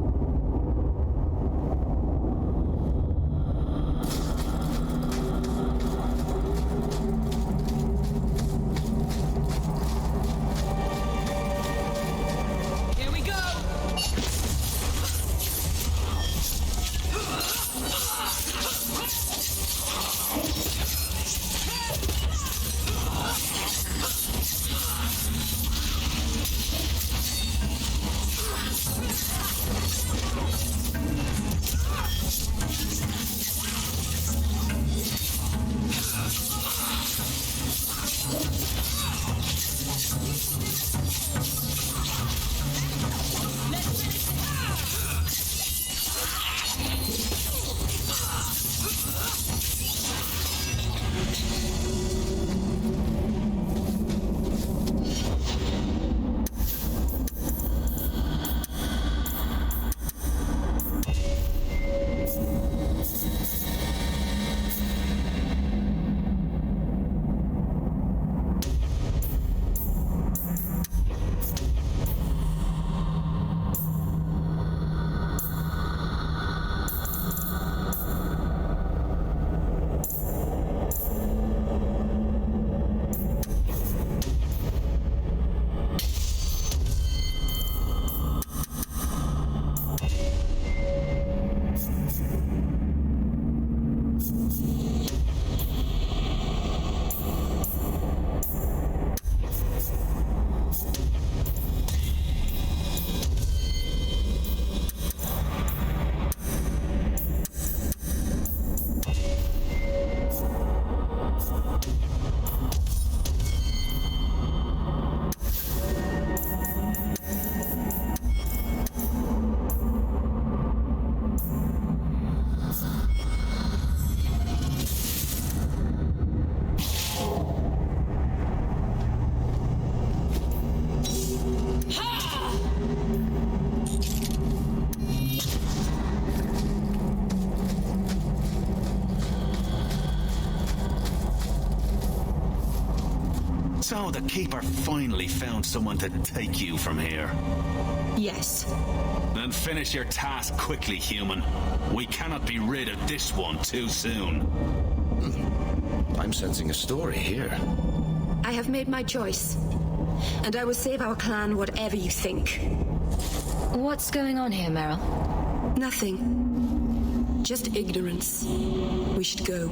So the Keeper finally found someone to take you from here.
Yes.
Then finish your task quickly, human. We cannot be rid of this one too soon.
I'm sensing a story here.
I have made my choice. And I will save our clan whatever you think.
What's going on here, Meryl?
Nothing. Just ignorance. We should go.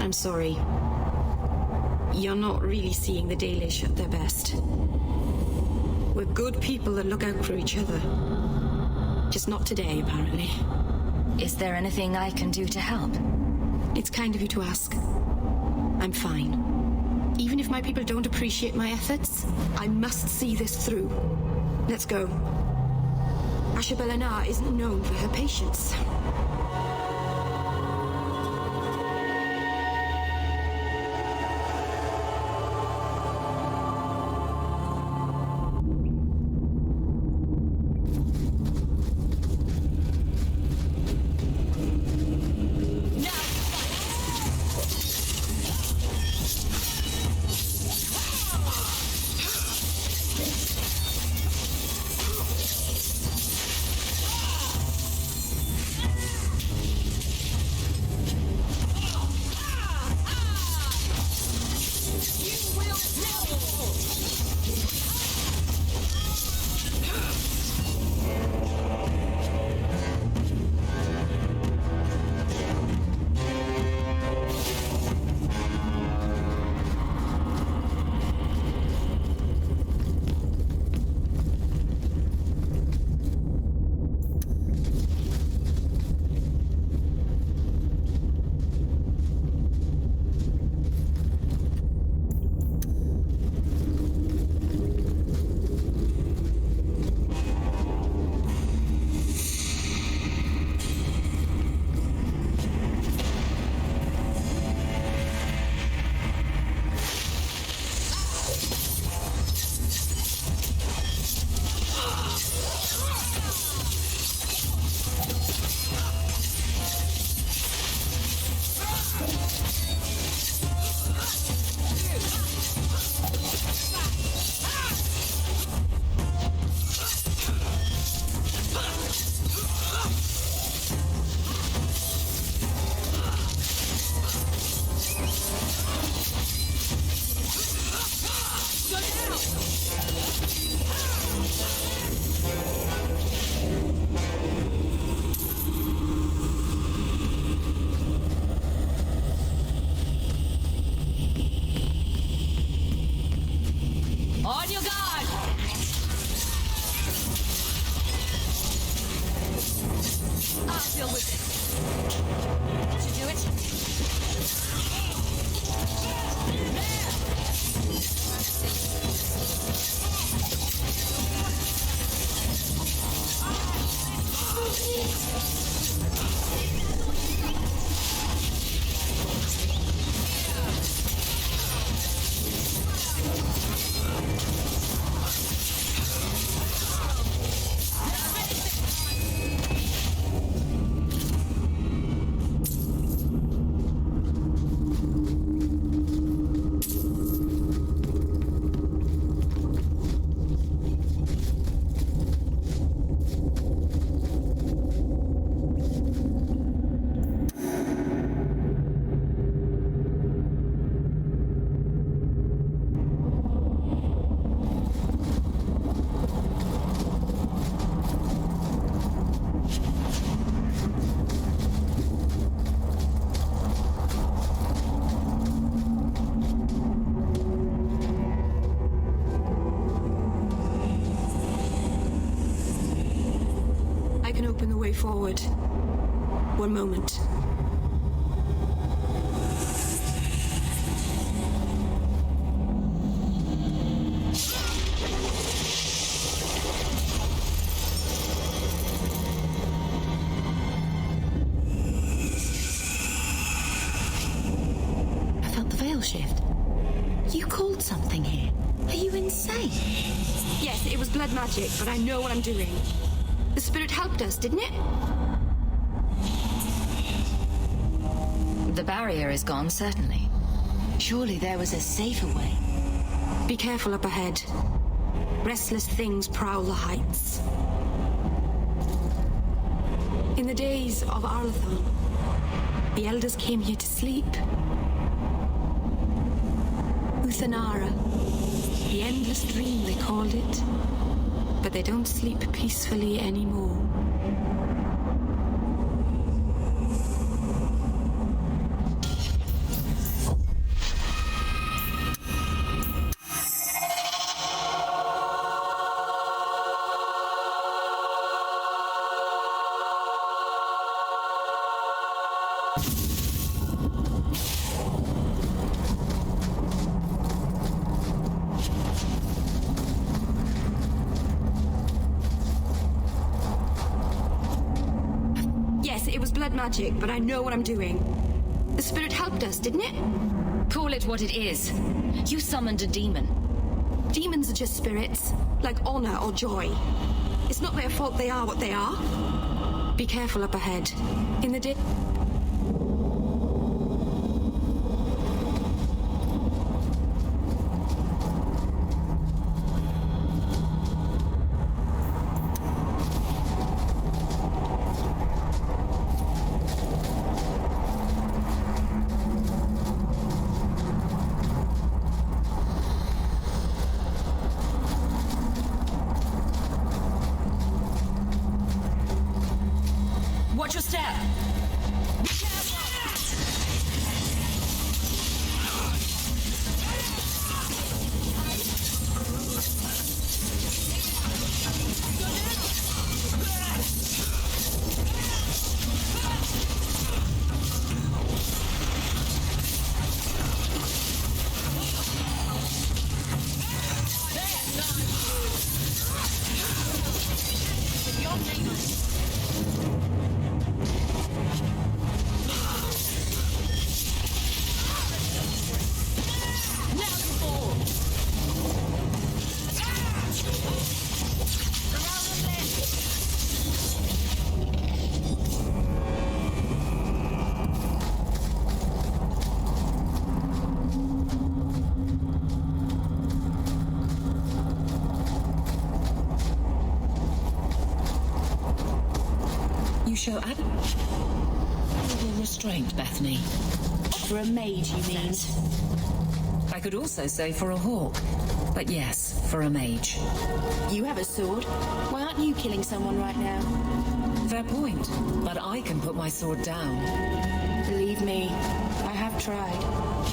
I'm sorry. You're not really seeing the Dalish at their best. We're good people that look out for each other. Just not today, apparently.
Is there anything I can do to help?
It's kind of you to ask. I'm fine.
Even if my people don't appreciate my efforts, I must see this through. Let's go. Asha Belenar isn't known for her patience.
On your guard! I'll deal with it. Did you do it?
Open the way forward. One moment.
I felt the veil shift. You called something here. Are you insane?
Yes, it was blood magic, but I know what I'm doing. The spirit helped us, didn't it?
The barrier is gone, certainly.
Surely there was a safer way.
Be careful up ahead. Restless things prowl the heights. In the days of Arlathon, the elders came here to sleep. Uthanara, the endless dream they called it. But they don't sleep peacefully anymore. Yes, it was blood magic, but I know what I'm doing. The spirit helped us, didn't it?
Call it what it is. You summoned a demon.
Demons are just spirits, like honor or joy. It's not their fault they are what they are. Be careful up ahead. In the
Watch your step.
You show admirable restraint, Bethany.
For a mage, you mean?
I could also say for a hawk. But yes, for a mage.
You have a sword. Why aren't you killing someone right now?
Fair point. But I can put my sword down.
Believe me, I have tried.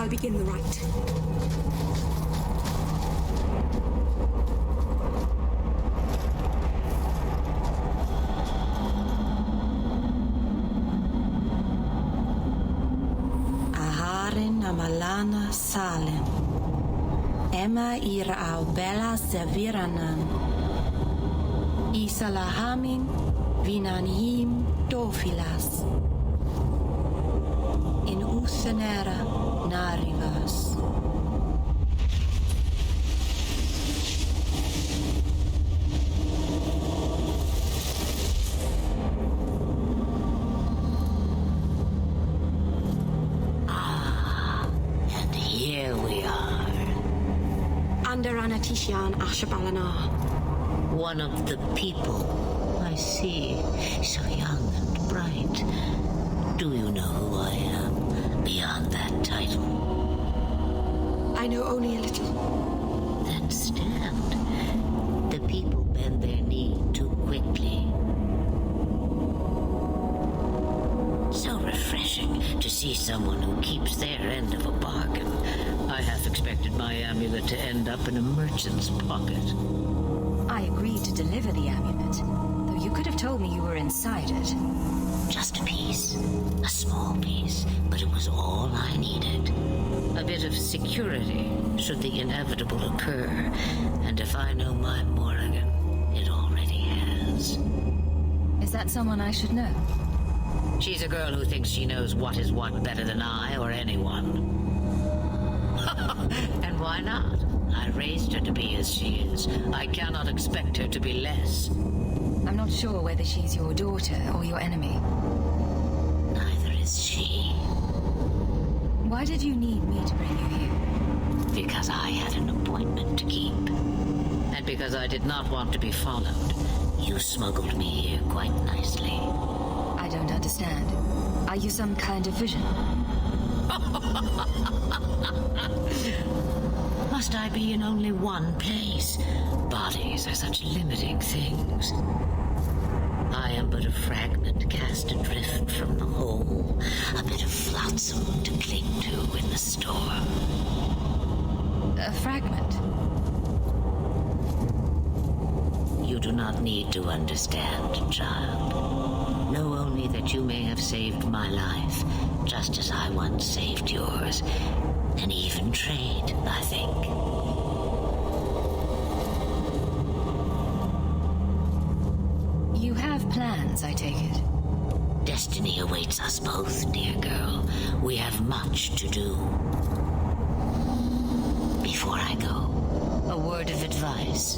I'll begin the rite.
Aharin amalana salem. Emma ira au bella seviranan. Isalahamin vinanhim dofilas. In uthenera narivas.
And here we are.
Under Anatishan Ashabalanar.
One of the people. I see. So young and bright. Do you know who I am beyond that title?
I know only a little.
Then stand. The people bend their knee too quickly. So refreshing to see someone who keeps their end of a bargain. I half expected my amulet to end up in a merchant's pocket.
I agreed to deliver the amulet, though you could have told me you were inside it.
Just a piece. A small piece, but it was all I needed. A bit of security, should the inevitable occur. And if I know my Morrigan, it already has.
Is that someone I should know?
She's a girl who thinks she knows what is what better than I or anyone. And why not? I raised her to be as she is. I cannot expect her to be less.
I'm not sure whether she's your daughter or your enemy.
Neither is she.
Why did you need me to bring you here?
Because I had an appointment to keep. And because I did not want to be followed. You smuggled me here quite nicely.
I don't understand. Are you some kind of vision?
Must I be in only one place? Bodies are such limiting things. I am but a fragment cast adrift from the whole, a bit of flotsam to cling to in the storm.
A fragment?
You do not need to understand, child. Know only that you may have saved my life, just as I once saved yours. An even trade, I think.
You have plans, I take it.
Destiny awaits us both, dear girl. We have much to do. Before I go, a word of advice.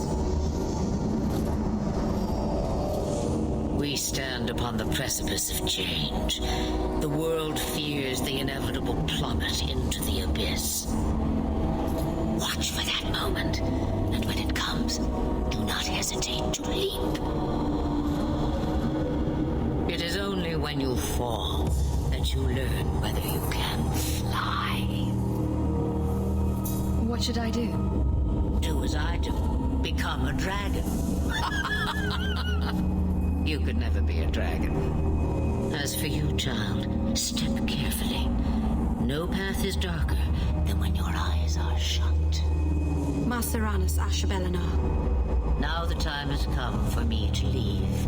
We stand upon the precipice of change. The world fears the inevitable plummet into the abyss. Watch for that moment, and when it comes, do not hesitate to leap. It is only when you fall that you learn whether you can fly.
What should I do?
Do as I do. Become a dragon. You could never be a dragon. As for you, child, step carefully. No path is darker than when your eyes are shut.
Maceranus Ashabelanar.
Now the time has come for me to leave.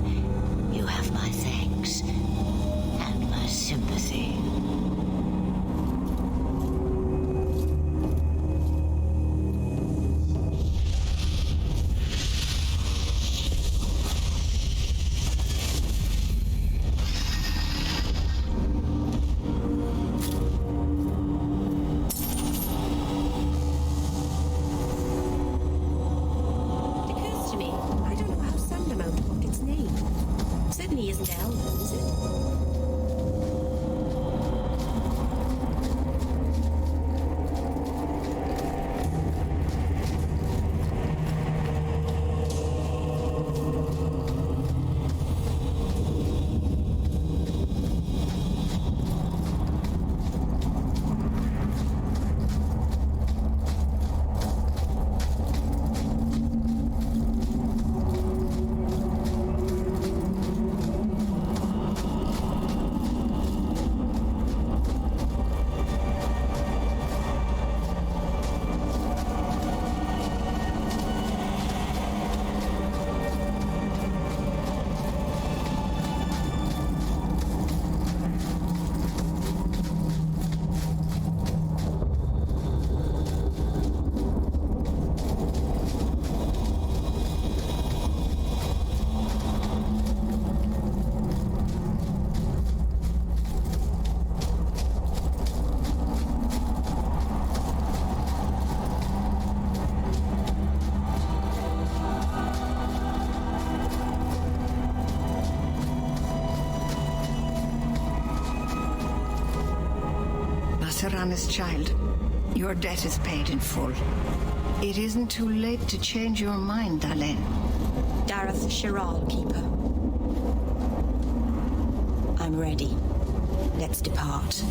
You have my thanks and my sympathy.
honest child. Your debt is paid in full. It isn't too late to change your mind, Dalen.
Dareth Shiral, Keeper. I'm ready. Let's depart.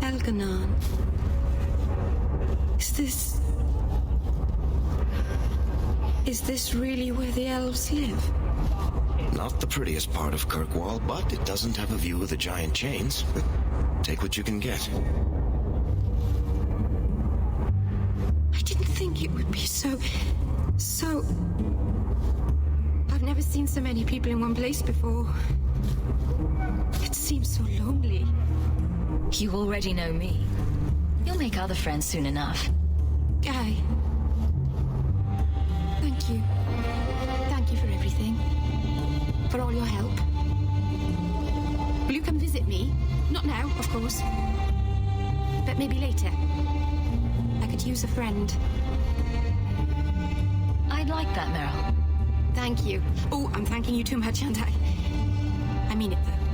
Elganon. Is this really where the elves live?
Not the prettiest part of Kirkwall, but it doesn't have a view of the giant chains. Take what you can get.
I didn't think it would be so... I've never seen so many people in one place before. It seems so lonely.
You already know me. You'll make other friends soon enough.
Guy. Thank you. Thank you for everything. For all your help. Will you come visit me? Not now, of course. But maybe later. I could use a friend.
I'd like that, Meryl.
Thank you. Oh, I'm thanking you too much, aren't I? I mean it, though.